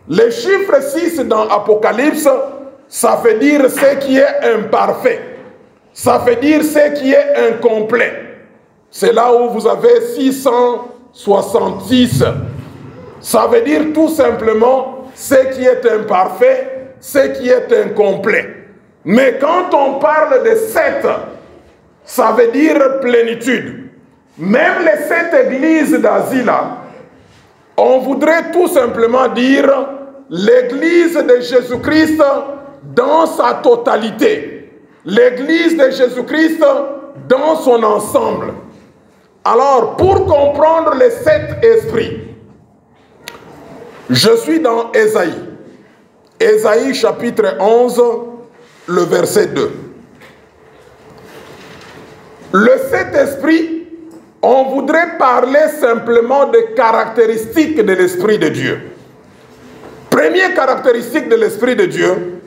Le chiffre 6 dans Apocalypse, ça veut dire ce qui est imparfait. Ça veut dire ce qui est incomplet. C'est là où vous avez 666. Ça veut dire tout simplement ce qui est imparfait, ce qui est incomplet. Mais quand on parle de 7, ça veut dire plénitude. Même les 7 églises d'Asie là, on voudrait tout simplement dire l'église de Jésus-Christ dans sa totalité. L'église de Jésus-Christ dans son ensemble. Alors, pour comprendre les 7 esprits, je suis dans Ésaïe. Ésaïe chapitre 11, le verset 2. Le 7 esprits, on voudrait parler simplement des caractéristiques de l'Esprit de Dieu. Première caractéristique de l'Esprit de Dieu,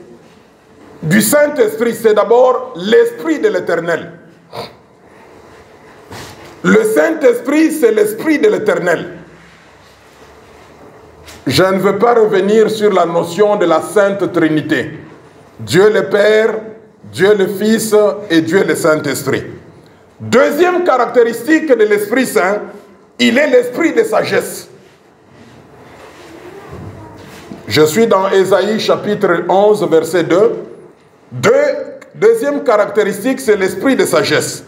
du Saint-Esprit, c'est d'abord l'Esprit de l'Éternel. Le Saint-Esprit, c'est l'Esprit de l'Éternel. Je ne veux pas revenir sur la notion de la Sainte Trinité. Dieu le Père, Dieu le Fils et Dieu le Saint-Esprit. Deuxième caractéristique de l'Esprit Saint, il est l'Esprit de sagesse. Je suis dans Ésaïe chapitre 11, verset 2. Deuxième caractéristique, c'est l'esprit de sagesse.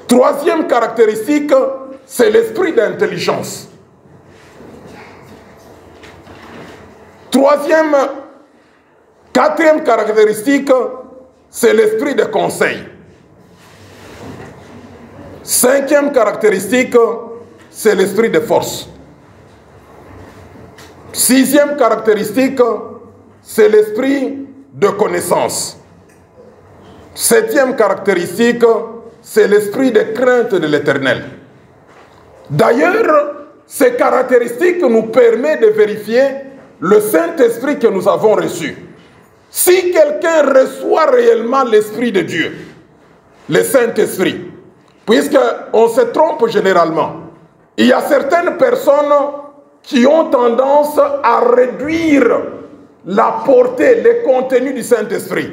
Troisième caractéristique, c'est l'esprit d'intelligence. Quatrième caractéristique, c'est l'esprit de conseil. Cinquième caractéristique, c'est l'esprit de force. Sixième caractéristique, c'est l'esprit de connaissance. Septième caractéristique, c'est l'esprit de crainte de l'Éternel. D'ailleurs, ces caractéristiques nous permettent de vérifier le Saint-Esprit que nous avons reçu. Si quelqu'un reçoit réellement l'Esprit de Dieu, le Saint-Esprit, puisqu'on se trompe généralement, il y a certaines personnes qui ont tendance à réduire la portée, le contenu du Saint-Esprit.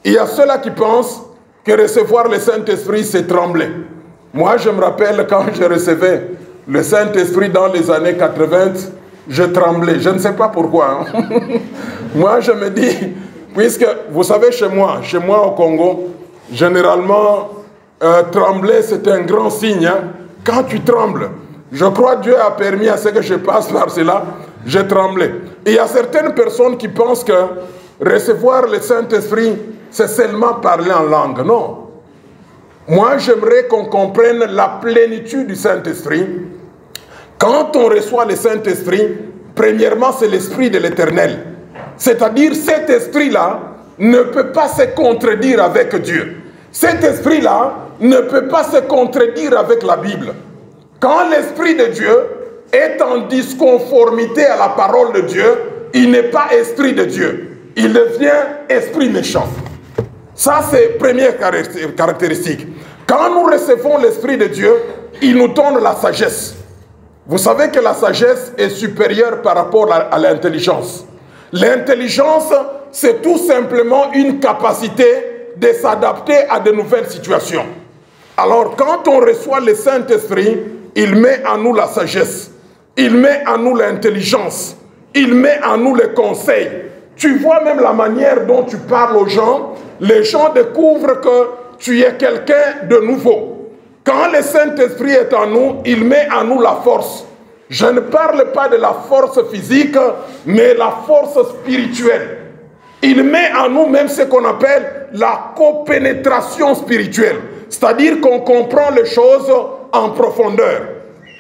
Il y a ceux-là qui pensent que recevoir le Saint-Esprit, c'est trembler. Moi, je me rappelle quand je recevais le Saint-Esprit dans les années 80, je tremblais. Je ne sais pas pourquoi. Hein. Moi, je me dis, puisque, vous savez, chez moi au Congo, généralement, trembler, c'est un grand signe. Hein. Quand tu trembles, je crois que Dieu a permis à ce que je passe par cela, je tremblais. Et il y a certaines personnes qui pensent que recevoir le Saint-Esprit, c'est seulement parler en langue. Non. Moi, j'aimerais qu'on comprenne la plénitude du Saint-Esprit. Quand on reçoit le Saint-Esprit, premièrement, c'est l'Esprit de l'Éternel. C'est-à-dire, cet esprit-là ne peut pas se contredire avec Dieu. Cet esprit-là ne peut pas se contredire avec la Bible. Quand l'Esprit de Dieu est en disconformité à la parole de Dieu, il n'est pas esprit de Dieu. Il devient esprit méchant. Ça, c'est la première caractéristique. Quand nous recevons l'Esprit de Dieu, il nous donne la sagesse. Vous savez que la sagesse est supérieure par rapport à l'intelligence. L'intelligence, c'est tout simplement une capacité de s'adapter à de nouvelles situations. Alors, quand on reçoit le Saint-Esprit, il met en nous la sagesse. Il met en nous l'intelligence. Il met en nous le conseil. Tu vois même la manière dont tu parles aux gens. Les gens découvrent que tu es quelqu'un de nouveau. Quand le Saint-Esprit est en nous, il met en nous la force. Je ne parle pas de la force physique, mais la force spirituelle. Il met en nous même ce qu'on appelle la copénétration spirituelle. C'est-à-dire qu'on comprend les choses en profondeur.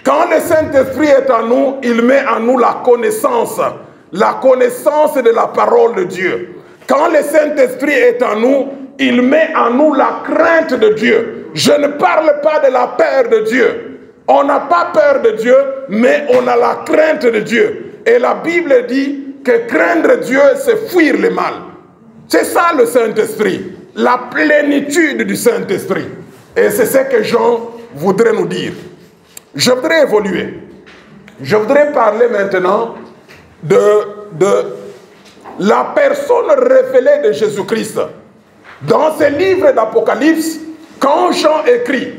Quand le Saint-Esprit est en nous, il met en nous la connaissance de la parole de Dieu. Quand le Saint-Esprit est en nous, il met en nous la crainte de Dieu. Je ne parle pas de la peur de Dieu. On n'a pas peur de Dieu, mais on a la crainte de Dieu. Et la Bible dit que craindre Dieu, c'est fuir le mal. C'est ça le Saint-Esprit, la plénitude du Saint-Esprit. Et c'est ce que Jean voudrait nous dire. Je voudrais évoluer. Je voudrais parler maintenant de la personne révélée de Jésus-Christ. Dans ce livre d'Apocalypse, quand Jean écrit,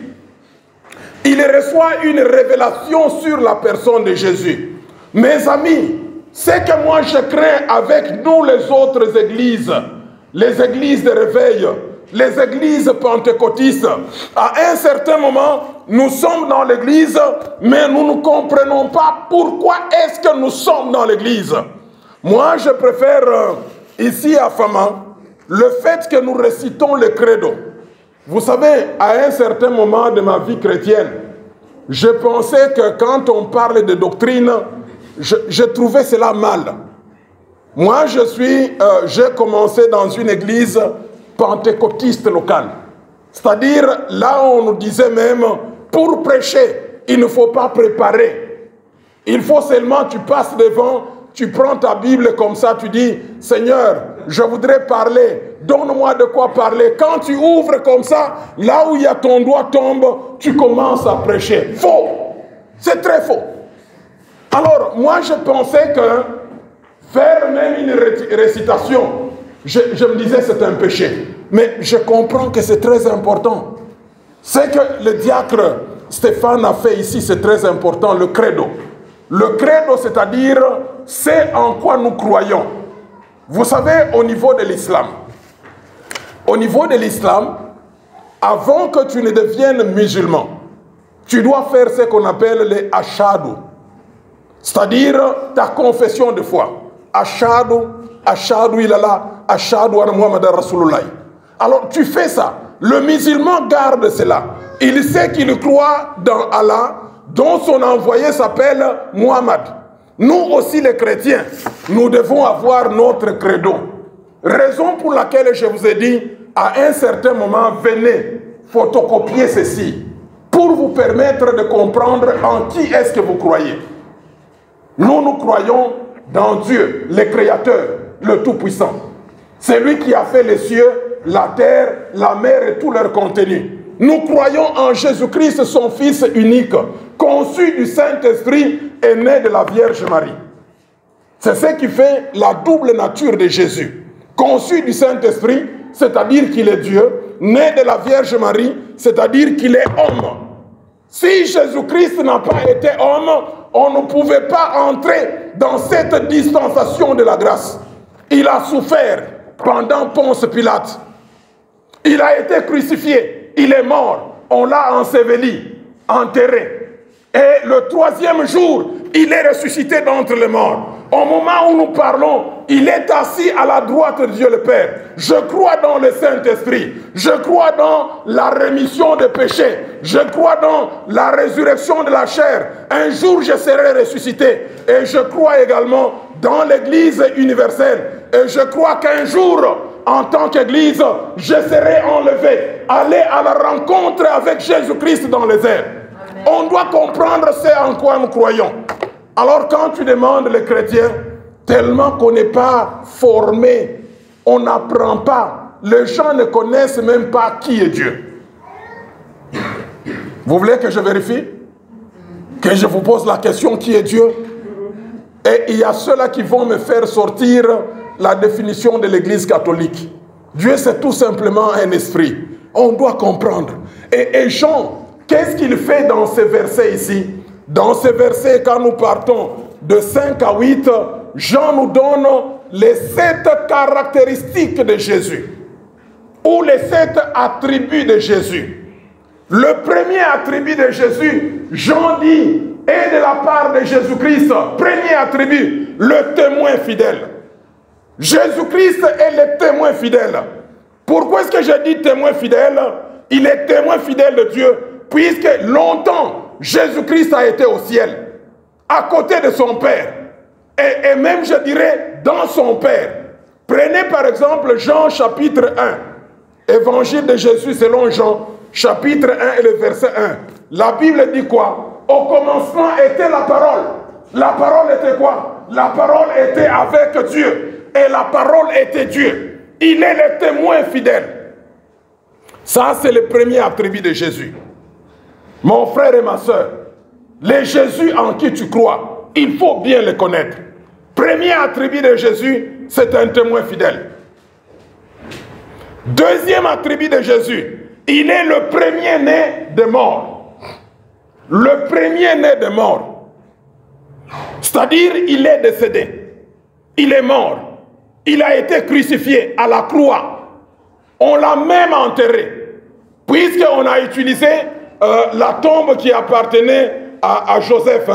il reçoit une révélation sur la personne de Jésus. Mes amis, ce que moi je crains avec nous les autres églises, les églises de réveil, les églises pentecôtistes, à un certain moment, nous sommes dans l'église, mais nous ne comprenons pas pourquoi est-ce que nous sommes dans l'église. Moi, je préfère, ici à Fama, le fait que nous récitons le credo. Vous savez, à un certain moment de ma vie chrétienne, je pensais que quand on parle de doctrine, je trouvais cela mal. Moi, j'ai commencé dans une église pentecôtiste locale. C'est-à-dire, là, on nous disait même, pour prêcher, il ne faut pas préparer. Il faut seulement, tu passes devant, tu prends ta Bible comme ça, tu dis, Seigneur, je voudrais parler, donne-moi de quoi parler. Quand tu ouvres comme ça, là où il y a ton doigt tombe, tu commences à prêcher. Faux! C'est très faux. Alors, moi, je pensais que faire même une récitation, je me disais c'est un péché. Mais je comprends que c'est très important. Ce que le diacre Stéphane a fait ici, c'est très important, le credo. Le credo, c'est-à-dire, c'est en quoi nous croyons. Vous savez, au niveau de l'islam, avant que tu ne deviennes musulman, tu dois faire ce qu'on appelle les ashadu. C'est-à-dire ta confession de foi. Ashadu, ashadu illallah, ashadu anna Muhammad Rasulullah. Alors tu fais ça. Le musulman garde cela. Il sait qu'il croit dans Allah, dont son envoyé s'appelle Muhammad. Nous aussi les chrétiens, nous devons avoir notre credo. Raison pour laquelle je vous ai dit, à un certain moment, venez photocopier ceci, pour vous permettre de comprendre en qui est-ce que vous croyez. Nous croyons dans Dieu, le Créateur, le Tout-Puissant. C'est lui qui a fait les cieux, la terre, la mer et tout leur contenu. Nous croyons en Jésus-Christ, son Fils unique, conçu du Saint-Esprit et né de la Vierge Marie. C'est ce qui fait la double nature de Jésus. Conçu du Saint-Esprit, c'est-à-dire qu'il est Dieu, né de la Vierge Marie, c'est-à-dire qu'il est homme. Si Jésus-Christ n'a pas été homme, on ne pouvait pas entrer dans cette dispensation de la grâce. Il a souffert pendant Ponce Pilate. Il a été crucifié, il est mort, on l'a enseveli, enterré. Et le troisième jour, il est ressuscité d'entre les morts. Au moment où nous parlons, il est assis à la droite de Dieu le Père. Je crois dans le Saint-Esprit. Je crois dans la rémission des péchés. Je crois dans la résurrection de la chair. Un jour, je serai ressuscité. Et je crois également dans l'Église universelle. Et je crois qu'un jour, en tant qu'Église, je serai enlevé. Aller à la rencontre avec Jésus-Christ dans les airs. Amen. On doit comprendre ce en quoi nous croyons. Alors quand tu demandes les chrétiens, tellement qu'on n'est pas formé, on n'apprend pas, les gens ne connaissent même pas qui est Dieu. Vous voulez que je vérifie? Que je vous pose la question qui est Dieu? Et il y a ceux-là qui vont me faire sortir la définition de l'Église catholique. Dieu, c'est tout simplement un esprit. On doit comprendre. Et Jean, qu'est-ce qu'il fait dans ces versets ici? Dans ces versets, quand nous partons de 5 à 8, Jean nous donne les 7 caractéristiques de Jésus, ou les 7 attributs de Jésus. Le premier attribut de Jésus, Jean dit, est de la part de Jésus-Christ. Premier attribut, le témoin fidèle. Jésus-Christ est le témoin fidèle. Pourquoi est-ce que je dis témoin fidèle? Il est témoin fidèle de Dieu, puisque longtemps, Jésus-Christ a été au ciel, à côté de son Père, et même, je dirais, dans son Père. Prenez par exemple Jean chapitre 1, Évangile de Jésus selon Jean, chapitre 1 et le verset 1. La Bible dit quoi? Au commencement était la parole. La parole était quoi? La parole était avec Dieu. Et la parole était Dieu. Il est le témoin fidèle. Ça, c'est le premier attribut de Jésus. Mon frère et ma soeur, le Jésus en qui tu crois, il faut bien le connaître. Premier attribut de Jésus, c'est un témoin fidèle. Deuxième attribut de Jésus, il est le premier-né des morts. Le premier-né des morts. C'est-à-dire, il est décédé. Il est mort. Il a été crucifié à la croix. On l'a même enterré. Puisqu'on a utilisé la tombe qui appartenait à Joseph,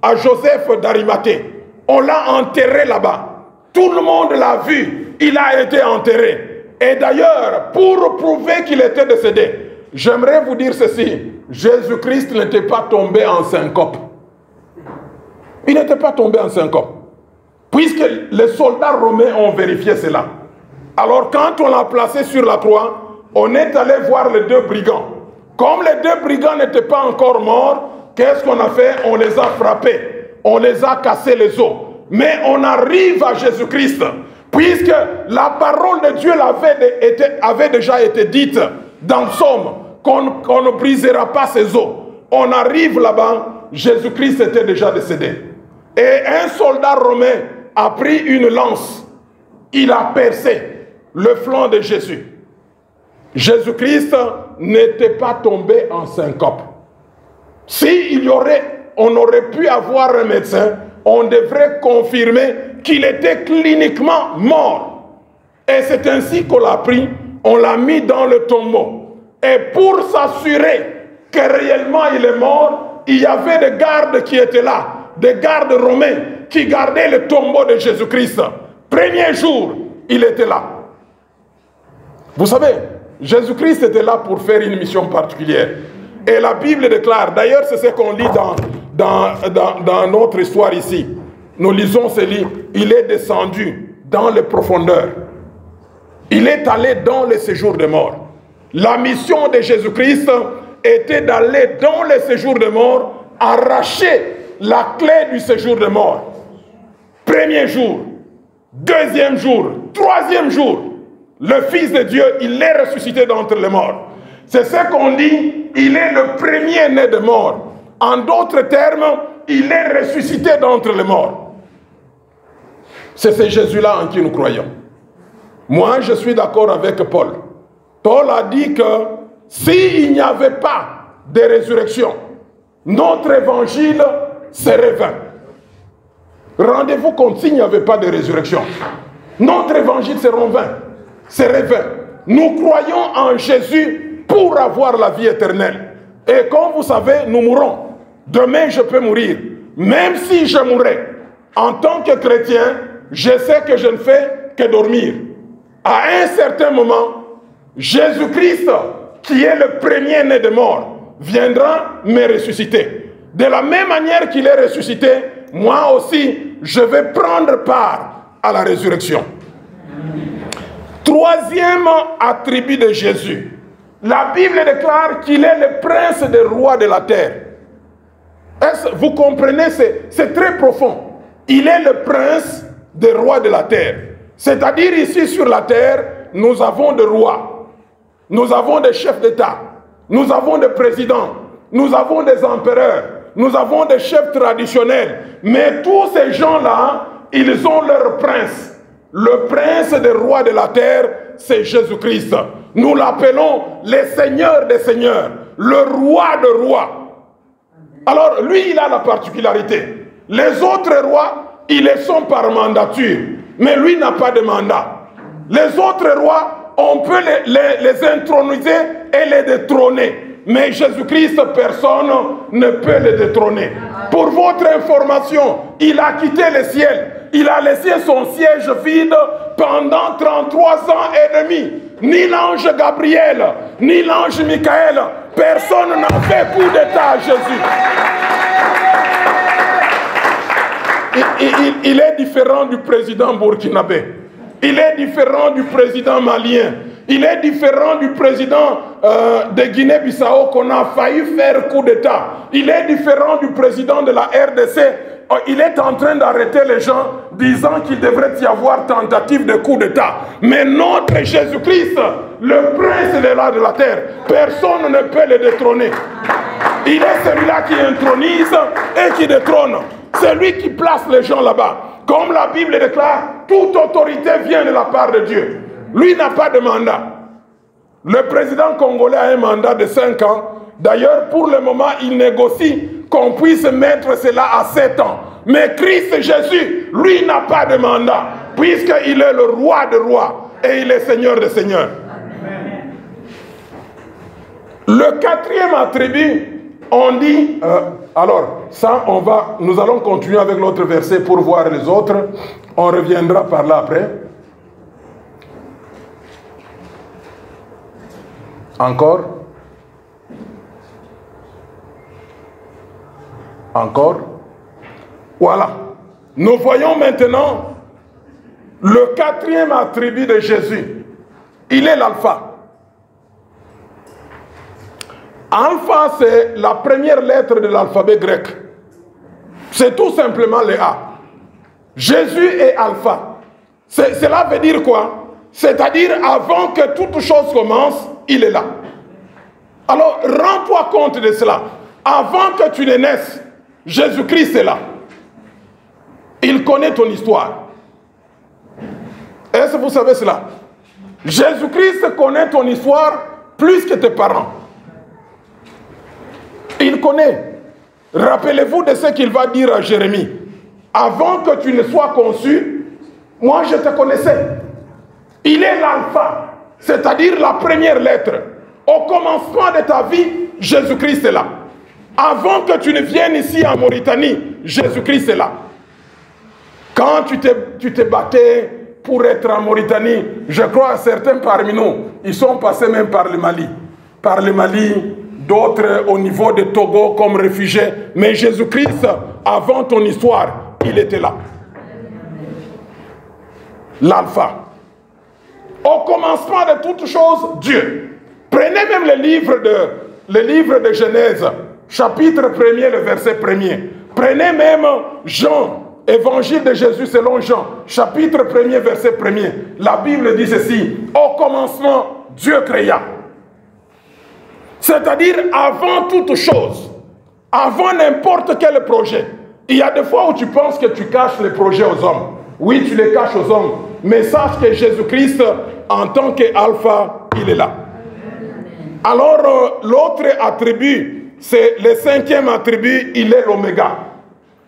à Joseph d'Arimathée. On l'a enterré là-bas. Tout le monde l'a vu. Il a été enterré. Et d'ailleurs, pour prouver qu'il était décédé, j'aimerais vous dire ceci. Jésus-Christ n'était pas tombé en syncope. Il n'était pas tombé en syncope. Puisque les soldats romains ont vérifié cela. Alors quand on l'a placé sur la croix, on est allé voir les 2 brigands. Comme les 2 brigands n'étaient pas encore morts, qu'est-ce qu'on a fait? On les a frappés. On les a cassés les os. Mais on arrive à Jésus-Christ. Puisque la parole de Dieu avait déjà été dite dans le psaume, qu'on ne brisera pas ses os. On arrive là-bas, Jésus-Christ était déjà décédé. Et un soldat romain a pris une lance. Il a percé le flanc de Jésus. Jésus-Christ n'était pas tombé en syncope. Si on aurait pu avoir un médecin, on devrait confirmer qu'il était cliniquement mort. Et c'est ainsi qu'on l'a pris, on l'a mis dans le tombeau. Et pour s'assurer que réellement il est mort, il y avait des gardes qui étaient là, des gardes romains qui gardaient le tombeau de Jésus-Christ. Premier jour, il était là. Vous savez, Jésus-Christ était là pour faire une mission particulière. Et la Bible déclare, d'ailleurs c'est ce qu'on lit dans notre histoire ici. Nous lisons ce livre, il est descendu dans les profondeurs. Il est allé dans le séjour des morts. La mission de Jésus-Christ était d'aller dans le séjour des morts, arracher la clé du séjour des morts. Premier jour, deuxième jour, troisième jour, le Fils de Dieu, il est ressuscité d'entre les morts. C'est ce qu'on dit, il est le premier-né des morts. En d'autres termes, il est ressuscité d'entre les morts. C'est ce Jésus-là en qui nous croyons. Moi, je suis d'accord avec Paul. Paul a dit que s'il n'y avait pas de résurrection, notre évangile serait vain. Rendez-vous compte, s'il n'y avait pas de résurrection, notre évangile serait vain. Nous croyons en Jésus pour avoir la vie éternelle. Et comme vous savez, nous mourrons. Demain, je peux mourir. Même si je mourrais, en tant que chrétien, je sais que je ne fais que dormir. À un certain moment, Jésus-Christ, qui est le premier-né des morts, viendra me ressusciter. De la même manière qu'il est ressuscité, moi aussi, je vais prendre part à la résurrection. Troisième attribut de Jésus. La Bible déclare qu'il est le prince des rois de la terre. Vous comprenez, c'est très profond. Il est le prince des rois de la terre. C'est-à-dire ici sur la terre, nous avons des rois, nous avons des chefs d'État, nous avons des présidents, nous avons des empereurs, nous avons des chefs traditionnels. Mais tous ces gens-là, ils ont leur prince. Le prince des rois de la terre, c'est Jésus-Christ. Nous l'appelons le Seigneur des seigneurs, le roi de rois. Alors lui, il a la particularité. Les autres rois, ils le sont par mandature. mais lui n'a pas de mandat. Les autres rois, on peut les introniser et les détrôner. Mais Jésus-Christ, personne ne peut le détrôner. Pour votre information, il a quitté le ciel. Il a laissé son siège vide pendant 33 ans et demi. Ni l'ange Gabriel, ni l'ange Michael, personne n'a fait coup d'état à Jésus. Il est différent du président burkinabé. Il est différent du président malien. Il est différent du président de Guinée-Bissau qu'on a failli faire coup d'état. Il est différent du président de la RDC. Il est en train d'arrêter les gens disant qu'il devrait y avoir tentative de coup d'état. Mais notre Jésus-Christ, le prince de la terre, personne ne peut le détrôner. Il est celui-là qui intronise et qui détrône. C'est lui qui place les gens là-bas. Comme la Bible déclare, toute autorité vient de la part de Dieu. Lui n'a pas de mandat. Le président congolais a un mandat de 5 ans. D'ailleurs, pour le moment, il négocie qu'on puisse mettre cela à 7 ans. Mais Christ Jésus, lui, n'a pas de mandat, puisqu'il est le roi des rois et il est Seigneur des seigneurs. Le 4e attribut, on dit... alors, ça, nous allons continuer avec l'autre verset pour voir les autres. On reviendra par là après. Encore. Encore. Voilà. Nous voyons maintenant le 4e attribut de Jésus. Il est l'alpha. Alpha, c'est la première lettre de l'alphabet grec. C'est tout simplement le A. Jésus est alpha. Cela veut dire quoi? C'est-à-dire, avant que toute chose commence, il est là. Alors, rends-toi compte de cela. Avant que tu ne naisses, Jésus-Christ est là. Il connaît ton histoire. Est-ce que vous savez cela? Jésus-Christ connaît ton histoire plus que tes parents. Il connaît. Rappelez-vous de ce qu'il va dire à Jérémie. Avant que tu ne sois conçu, moi je te connaissais. Il est l'alpha, c'est-à-dire la première lettre. Au commencement de ta vie, Jésus-Christ est là. Avant que tu ne viennes ici en Mauritanie, Jésus-Christ est là. Quand tu te battais pour être en Mauritanie, je crois que certains parmi nous, ils sont passés même par le Mali. Par le Mali, d'autres au niveau de Togo comme réfugiés. Mais Jésus-Christ, avant ton histoire, il était là. L'alpha. Au commencement de toutes choses, Dieu. Prenez même le livre de Genèse, chapitre 1er, le verset 1er. Prenez même Jean, évangile de Jésus selon Jean, chapitre 1er, verset 1er. La Bible dit ceci: au commencement, Dieu créa. C'est-à-dire avant toute chose, avant n'importe quel projet. Il y a des fois où tu penses que tu caches les projets aux hommes. Oui, tu les caches aux hommes. Mais sache que Jésus-Christ, en tant qu'alpha, il est là. Alors, l'autre attribut, c'est le 5e attribut, il est l'oméga.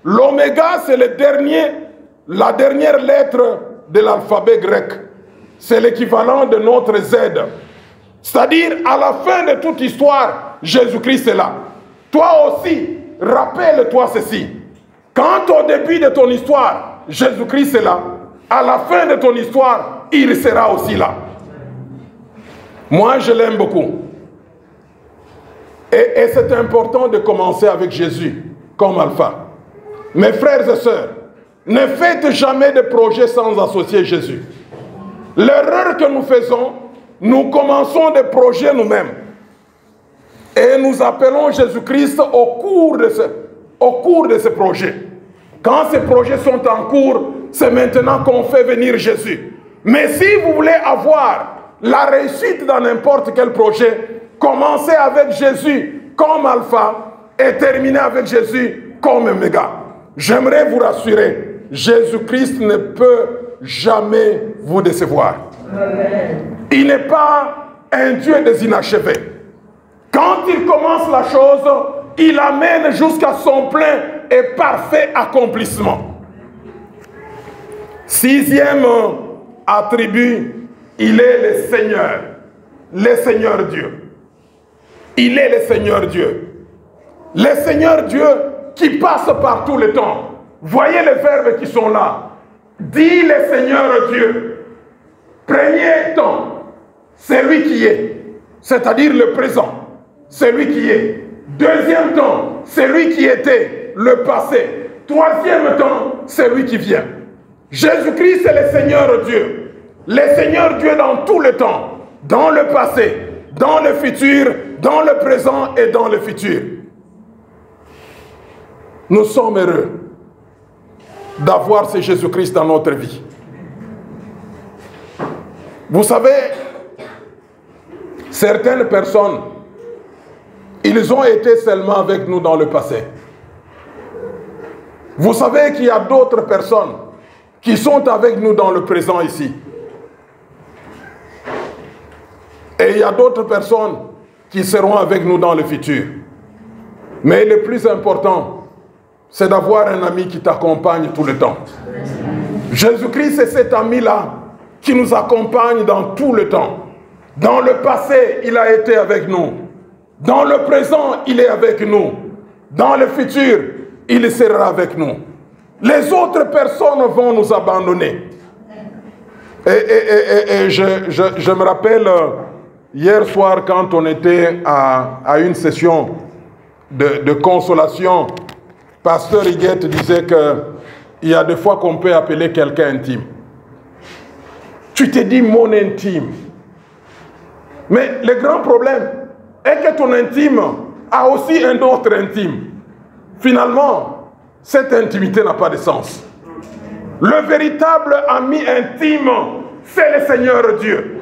L'oméga, c'est la dernière lettre de l'alphabet grec. C'est l'équivalent de notre Z. C'est-à-dire, à la fin de toute histoire, Jésus-Christ est là. Toi aussi, rappelle-toi ceci. Quand au début de ton histoire, Jésus-Christ est là, à la fin de ton histoire, il sera aussi là. Moi, je l'aime beaucoup. Et c'est important de commencer avec Jésus comme alpha. Mes frères et sœurs, ne faites jamais de projet sans associer Jésus. L'erreur que nous faisons, nous commençons des projets nous-mêmes. Et nous appelons Jésus-Christ au cours de ce projet. Quand ces projets sont en cours, c'est maintenant qu'on fait venir Jésus. Mais si vous voulez avoir la réussite dans n'importe quel projet, commencez avec Jésus comme alpha et terminez avec Jésus comme oméga. J'aimerais vous rassurer, Jésus-Christ ne peut jamais vous décevoir. Il n'est pas un Dieu des inachevés. Quand il commence la chose, il amène jusqu'à son plein et parfait accomplissement. Sixième attribut, il est le Seigneur Dieu. Il est le Seigneur Dieu. Le Seigneur Dieu qui passe par tout le temps. Voyez les verbes qui sont là. Dis le Seigneur Dieu. Premier temps, c'est lui qui est, c'est-à-dire le présent. C'est lui qui est. Deuxième temps, c'est lui qui était, le passé. Troisième temps, c'est lui qui vient. Jésus-Christ est le Seigneur Dieu. Le Seigneur Dieu dans tout le temps, dans le passé, dans le futur, dans le présent et dans le futur. Nous sommes heureux d'avoir ce Jésus-Christ dans notre vie. Vous savez, certaines personnes, ils ont été seulement avec nous dans le passé. Vous savez qu'il y a d'autres personnes qui sont avec nous dans le présent ici. Et il y a d'autres personnes qui seront avec nous dans le futur. Mais le plus important, c'est d'avoir un ami qui t'accompagne tout le temps. Jésus-Christ, c'est cet ami-là qui nous accompagne dans tout le temps. Dans le passé, il a été avec nous. Dans le présent, il est avec nous. Dans le futur, il sera avec nous. Les autres personnes vont nous abandonner. Et je me rappelle hier soir quand on était à une session de consolation, Pasteur Higuette disait qu'il y a des fois qu'on peut appeler quelqu'un intime. Tu te dis mon intime. Mais le grand problème est que ton intime a aussi un autre intime. Finalement, cette intimité n'a pas de sens. Le véritable ami intime, c'est le Seigneur Dieu.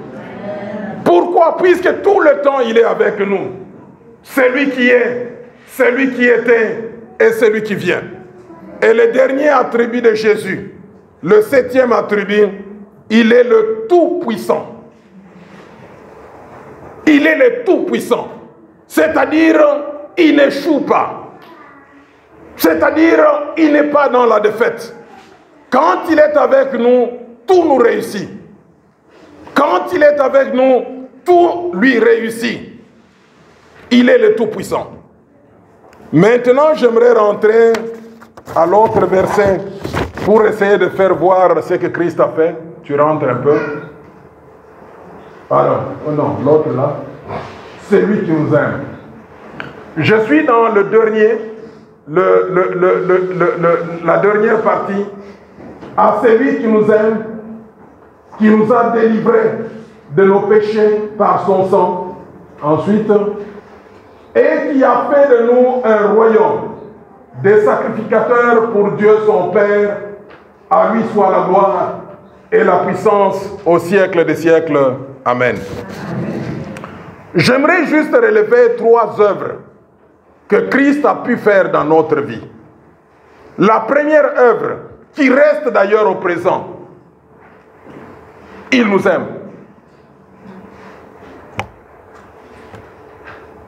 Pourquoi? Puisque tout le temps, il est avec nous. C'est lui qui est, c'est lui qui était et c'est lui qui vient. Et le dernier attribut de Jésus, le septième attribut, il est le Tout-Puissant. Il est le Tout-Puissant. C'est-à-dire, il n'échoue pas. C'est-à-dire, il n'est pas dans la défaite. Quand il est avec nous, tout nous réussit. Quand il est avec nous, tout lui réussit. Il est le Tout-Puissant. Maintenant, j'aimerais rentrer à l'autre verset pour essayer de faire voir ce que Christ a fait. Tu rentres un peu. Alors, oh non, l'autre là. C'est lui qui nous aime. Je suis dans le dernier, la dernière partie. À celui qui nous aime, qui nous a délivrés de nos péchés par son sang. Ensuite, et qui a fait de nous un royaume, des sacrificateurs pour Dieu son Père. À lui soit la gloire et la puissance au siècle des siècles. Amen. J'aimerais juste relever 3 œuvres que Christ a pu faire dans notre vie. La première œuvre, qui reste d'ailleurs au présent, il nous aime.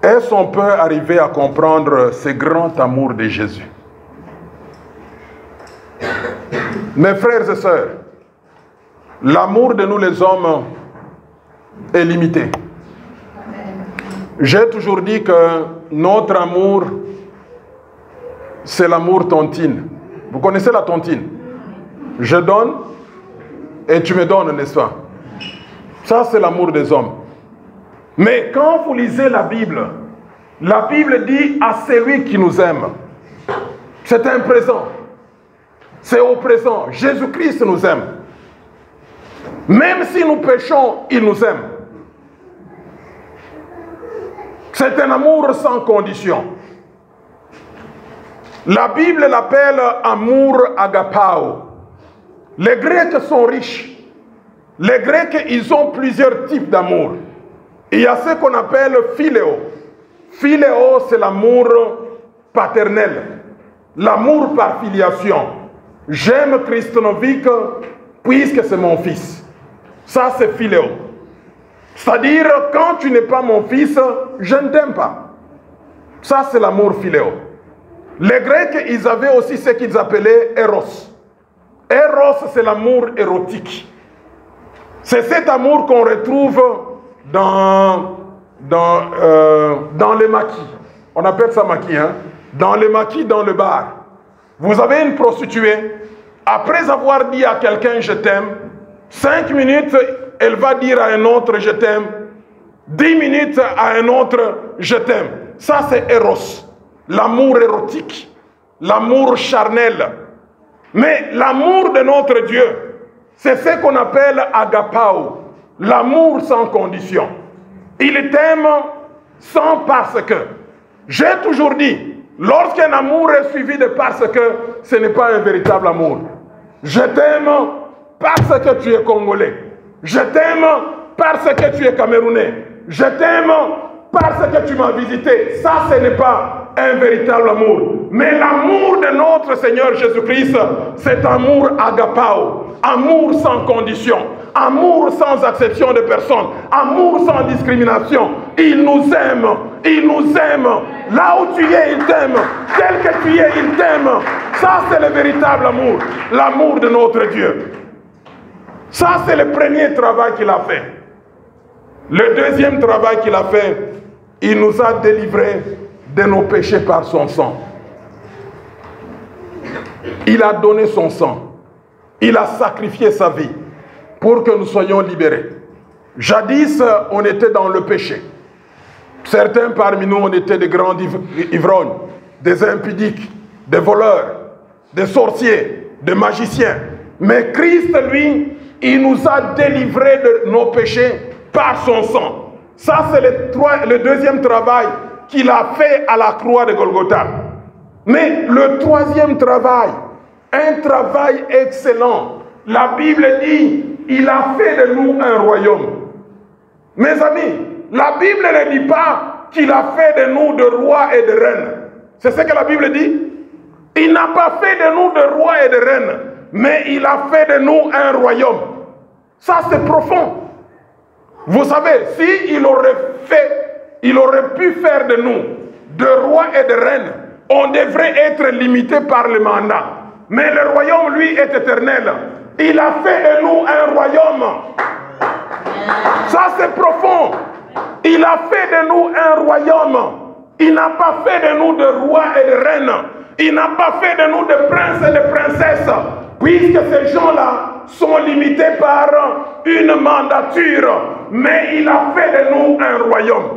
Est-ce qu'on peut arriver à comprendre ce grand amour de Jésus? Mes frères et sœurs, l'amour de nous les hommes est limité. J'ai toujours dit que notre amour, c'est l'amour tontine. Vous connaissez la tontine? Je donne et tu me donnes, n'est-ce pas? Ça, c'est l'amour des hommes. Mais quand vous lisez la Bible dit à celui qui nous aime. C'est un présent. C'est au présent. Jésus-Christ nous aime. Même si nous péchons, il nous aime. C'est un amour sans condition. La Bible l'appelle amour agapao. Les Grecs sont riches. Les Grecs, ils ont plusieurs types d'amour. Il y a ce qu'on appelle philéo. Philéo, c'est l'amour paternel. L'amour par filiation. J'aime Christonovic puisque c'est mon fils. Ça, c'est philéo. C'est-à-dire, quand tu n'es pas mon fils, je ne t'aime pas. Ça, c'est l'amour philéo. Les Grecs, ils avaient aussi ce qu'ils appelaient Eros. Eros, c'est l'amour érotique. C'est cet amour qu'on retrouve dans les maquis. On appelle ça maquis, hein? Dans les maquis, dans le bar. Vous avez une prostituée, après avoir dit à quelqu'un « je t'aime », 5 minutes, elle va dire à un autre « je t'aime », 10 minutes à un autre « je t'aime ». Ça, c'est Eros, l'amour érotique, l'amour charnel. Mais l'amour de notre Dieu, c'est ce qu'on appelle agapao, l'amour sans condition. Il t'aime sans parce que. J'ai toujours dit, lorsqu'un amour est suivi de parce que, ce n'est pas un véritable amour. Je t'aime parce que tu es congolais. Je t'aime parce que tu es camerounais. Je t'aime parce que tu m'as visité. Ça, ce n'est pas un véritable amour. Mais l'amour de notre Seigneur Jésus-Christ, c'est amour agapao, amour sans condition, amour sans acception de personne, amour sans discrimination. Il nous aime, il nous aime. Là où tu es, il t'aime. Tel que tu es, il t'aime. Ça, c'est le véritable amour, l'amour de notre Dieu. Ça, c'est le premier travail qu'il a fait. Le deuxième travail qu'il a fait, il nous a délivrés de nos péchés par son sang. Il a donné son sang. Il a sacrifié sa vie pour que nous soyons libérés. Jadis, on était dans le péché. Certains parmi nous, on était des grands ivrognes, des impudiques, des voleurs, des sorciers, des magiciens. Mais Christ, lui, il nous a délivrés de nos péchés par son sang. Ça, c'est le deuxième travail qu'il a fait à la croix de Golgotha. Mais le troisième travail, un travail excellent, la Bible dit, il a fait de nous un royaume. Mes amis, la Bible ne dit pas qu'il a fait de nous de rois et de reines. C'est ce que la Bible dit. Il n'a pas fait de nous de rois et de reines, mais il a fait de nous un royaume. Ça, c'est profond. Vous savez, s'il aurait pu faire de nous de rois et de reines, on devrait être limité par le mandat. Mais le royaume, lui, est éternel. Il a fait de nous un royaume. Ça, c'est profond. Il a fait de nous un royaume. Il n'a pas fait de nous de rois et de reines. Il n'a pas fait de nous de princes et de princesses. Puisque ces gens-là sont limités par une mandature. Mais il a fait de nous un royaume.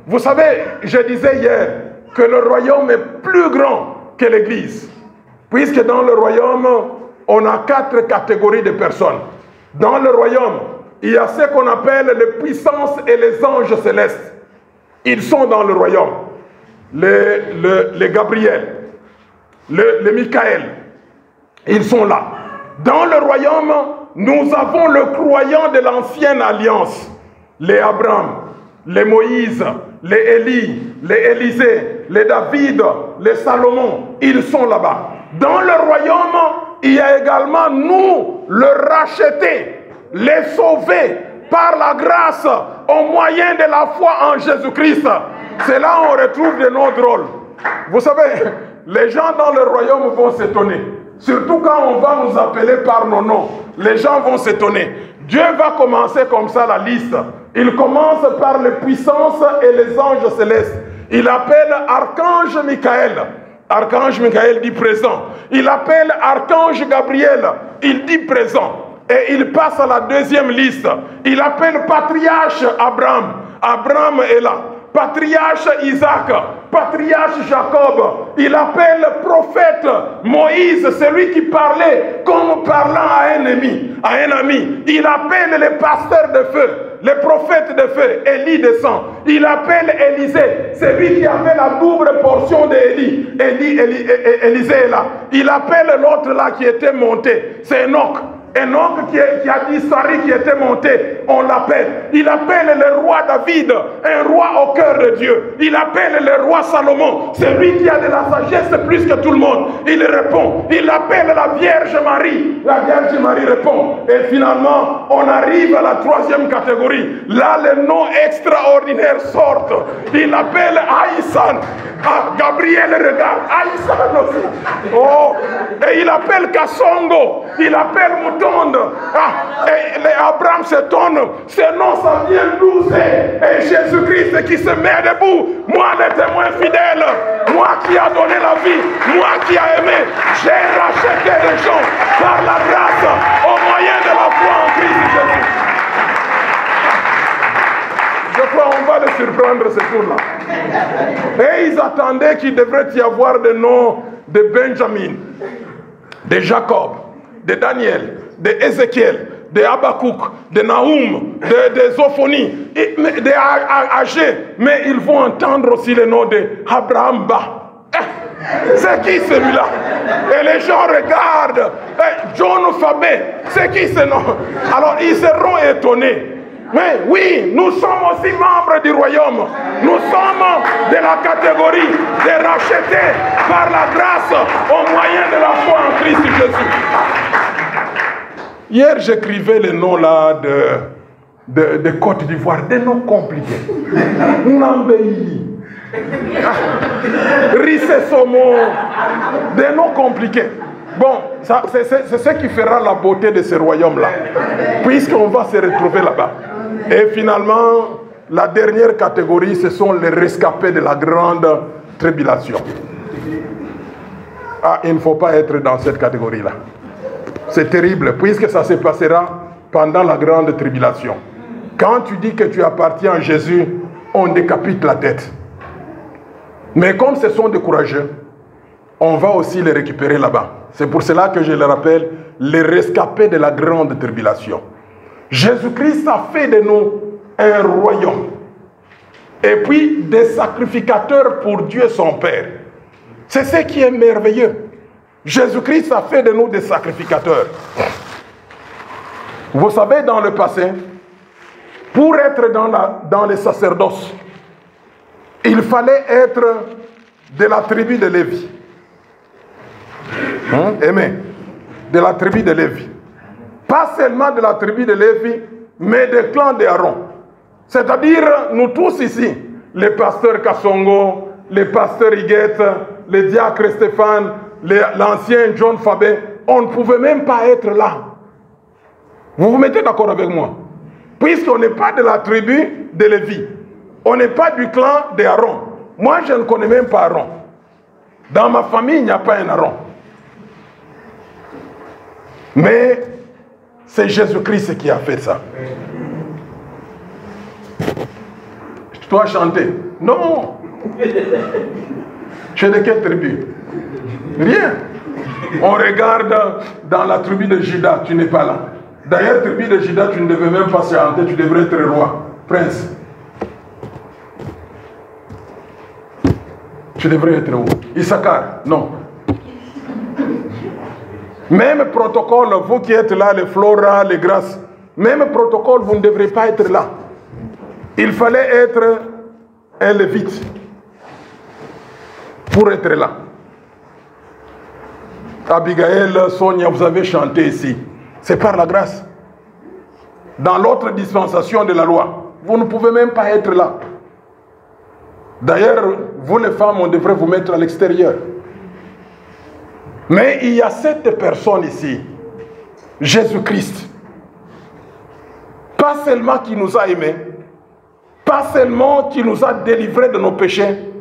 Vous savez, je disais hier que le royaume est plus grand que l'Église. Puisque dans le royaume, on a 4 catégories de personnes. Dans le royaume, il y a ce qu'on appelle les puissances et les anges célestes. Ils sont dans le royaume. Les Gabriel, les Michael, ils sont là. Dans le royaume, nous avons le croyant de l'ancienne alliance. Les Abraham, les Moïse, les Élie, les Élisée, les David, les Salomon, ils sont là-bas. Dans le royaume, il y a également nous, le rachetés, les sauvés par la grâce au moyen de la foi en Jésus-Christ. C'est là où on retrouve de nos rôles. Vous savez, les gens dans le royaume vont s'étonner. Surtout quand on va nous appeler par nos noms. Les gens vont s'étonner. Dieu va commencer comme ça la liste. Il commence par les puissances et les anges célestes. Il appelle Archange Michael. Archange Michael dit présent. Il appelle Archange Gabriel. Il dit présent. Et il passe à la deuxième liste. Il appelle Patriarche Abraham. Abraham est là. Patriarche Isaac, patriarche Jacob, il appelle prophète Moïse, celui qui parlait comme parlant à un ami. Il appelle les pasteurs de feu, les prophètes de feu, Élie descend. Il appelle Élisée, celui qui avait la double portion d'Élie. Élisée est là. Il appelle l'autre là qui était monté, c'est Enoch. Enoch qui a disparu, qui était monté, on l'appelle. Il appelle le roi David, un roi au cœur de Dieu. Il appelle le roi Salomon, c'est lui qui a de la sagesse plus que tout le monde. Il répond. Il appelle la Vierge Marie. La Vierge Marie répond. Et finalement, on arrive à la troisième catégorie. Là, les noms extraordinaires sortent. Il appelle Aïssan. Ah, Gabriel regarde. Aïssan aussi. Oh, et il appelle Kassongo. Il appelle Moutonde. Ah, et Abraham s'étonne. Ce nom, ça vient d'où c'est? Et Jésus-Christ qui se met debout. Moi, le témoin fidèle. Moi qui a donné la vie. Moi qui a aimé. J'ai racheté les gens par la grâce au moyen de la foi en Christ Jésus. Je crois qu'on va le surprendre ce tour-là. Et ils attendaient qu'il devrait y avoir des noms de Benjamin, de Jacob, de Daniel, de Ézéchiel, de Habakkuk, de Naoum, de Zophonie, de Agé. Mais ils vont entendre aussi le nom de Abraham Ba. C'est qui celui-là? Et les gens regardent. John Fabé, c'est qui ce nom? Alors ils seront étonnés. Mais oui, nous sommes aussi membres du royaume. Nous sommes de la catégorie des rachetés par la grâce au moyen de la foi en Christ Jésus. Hier, j'écrivais les noms là de Côte d'Ivoire, des noms compliqués. Nambéi, Rissé Somo, des noms compliqués. Bon, c'est ce qui fera la beauté de ce royaume-là, puisqu'on va se retrouver là-bas. Et finalement, la dernière catégorie, ce sont les rescapés de la grande tribulation. Ah, il ne faut pas être dans cette catégorie-là. C'est terrible, puisque ça se passera pendant la grande tribulation. Quand tu dis que tu appartiens à Jésus, on décapite la tête. Mais comme ce sont des courageux, on va aussi les récupérer là-bas. C'est pour cela que je le rappelle, les rescapés de la grande tribulation. Jésus-Christ a fait de nous un royaume. Et puis des sacrificateurs pour Dieu son Père. C'est ce qui est merveilleux. Jésus-Christ a fait de nous des sacrificateurs. Vous savez, dans le passé, pour être dans les sacerdoces, il fallait être de la tribu de Lévi. Aimé, de la tribu de Lévi. Pas seulement de la tribu de Lévi, mais des clans d'Aaron. C'est-à-dire, nous tous ici, les pasteurs Kassongo, les pasteurs Higuette, les diacres Stéphane, l'ancien John Fabé, on ne pouvait même pas être là. Vous vous mettez d'accord avec moi? Puisqu'on n'est pas de la tribu de Lévi. On n'est pas du clan d'Aaron. Moi, je ne connais même pas Aaron. Dans ma famille, il n'y a pas un Aaron. Mais c'est Jésus-Christ qui a fait ça. Je dois chanter. Non. Tu es de quelle tribu? Rien. On regarde dans la tribu de Juda, tu n'es pas là. D'ailleurs, tribu de Juda, tu ne devais même pas chanter, tu devrais être roi, prince. Tu devrais être où? Issachar? Non. Même protocole, vous qui êtes là, les Flora, les Grâces, même protocole, vous ne devrez pas être là. Il fallait être un lévite pour être là. Abigail, Sonia, vous avez chanté ici. C'est par la grâce. Dans l'autre dispensation de la loi, vous ne pouvez même pas être là. D'ailleurs, vous les femmes, on devrait vous mettre à l'extérieur. Mais il y a cette personne ici, Jésus-Christ. Pas seulement qui nous a aimés, pas seulement qui nous a délivrés de nos péchés,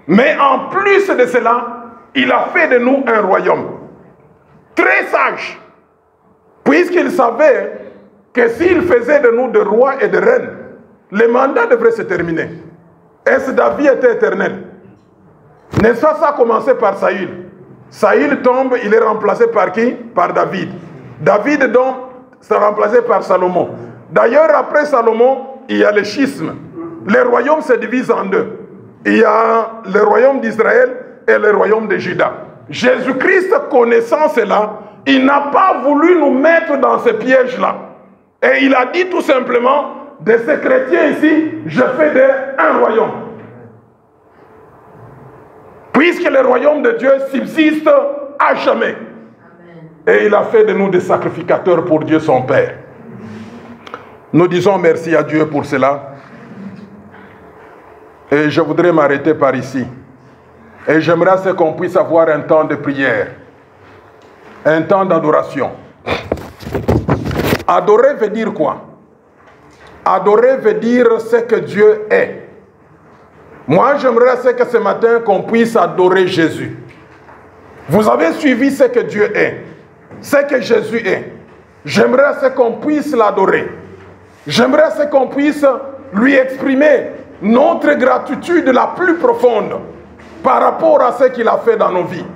mais en plus de cela, il a fait de nous un royaume. Très sage. Puisqu'il savait que s'il faisait de nous des rois et des reines, le mandat devrait se terminer. Et sa vie était éternelle. N'est-ce pas, ça a commencé par Saül. Saül tombe, il est remplacé par qui? Par David. David donc, c'est remplacé par Salomon. D'ailleurs, après Salomon, il y a le schisme. Les royaumes se divisent en deux. Il y a le royaume d'Israël et le royaume de Juda. Jésus-Christ, connaissant cela, il n'a pas voulu nous mettre dans ce piège-là. Et il a dit tout simplement, de ces chrétiens ici, je fais un royaume. Puisque le royaume de Dieu subsiste à jamais. Et il a fait de nous des sacrificateurs pour Dieu son Père. Nous disons merci à Dieu pour cela. Et je voudrais m'arrêter par ici. Et j'aimerais qu'on puisse avoir un temps de prière. Un temps d'adoration. Adorer veut dire quoi? Adorer veut dire ce que Dieu est. Moi, j'aimerais que ce matin, qu'on puisse adorer Jésus. Vous avez suivi ce que Dieu est, ce que Jésus est. J'aimerais qu'on puisse l'adorer. J'aimerais qu'on puisse lui exprimer notre gratitude la plus profonde par rapport à ce qu'il a fait dans nos vies.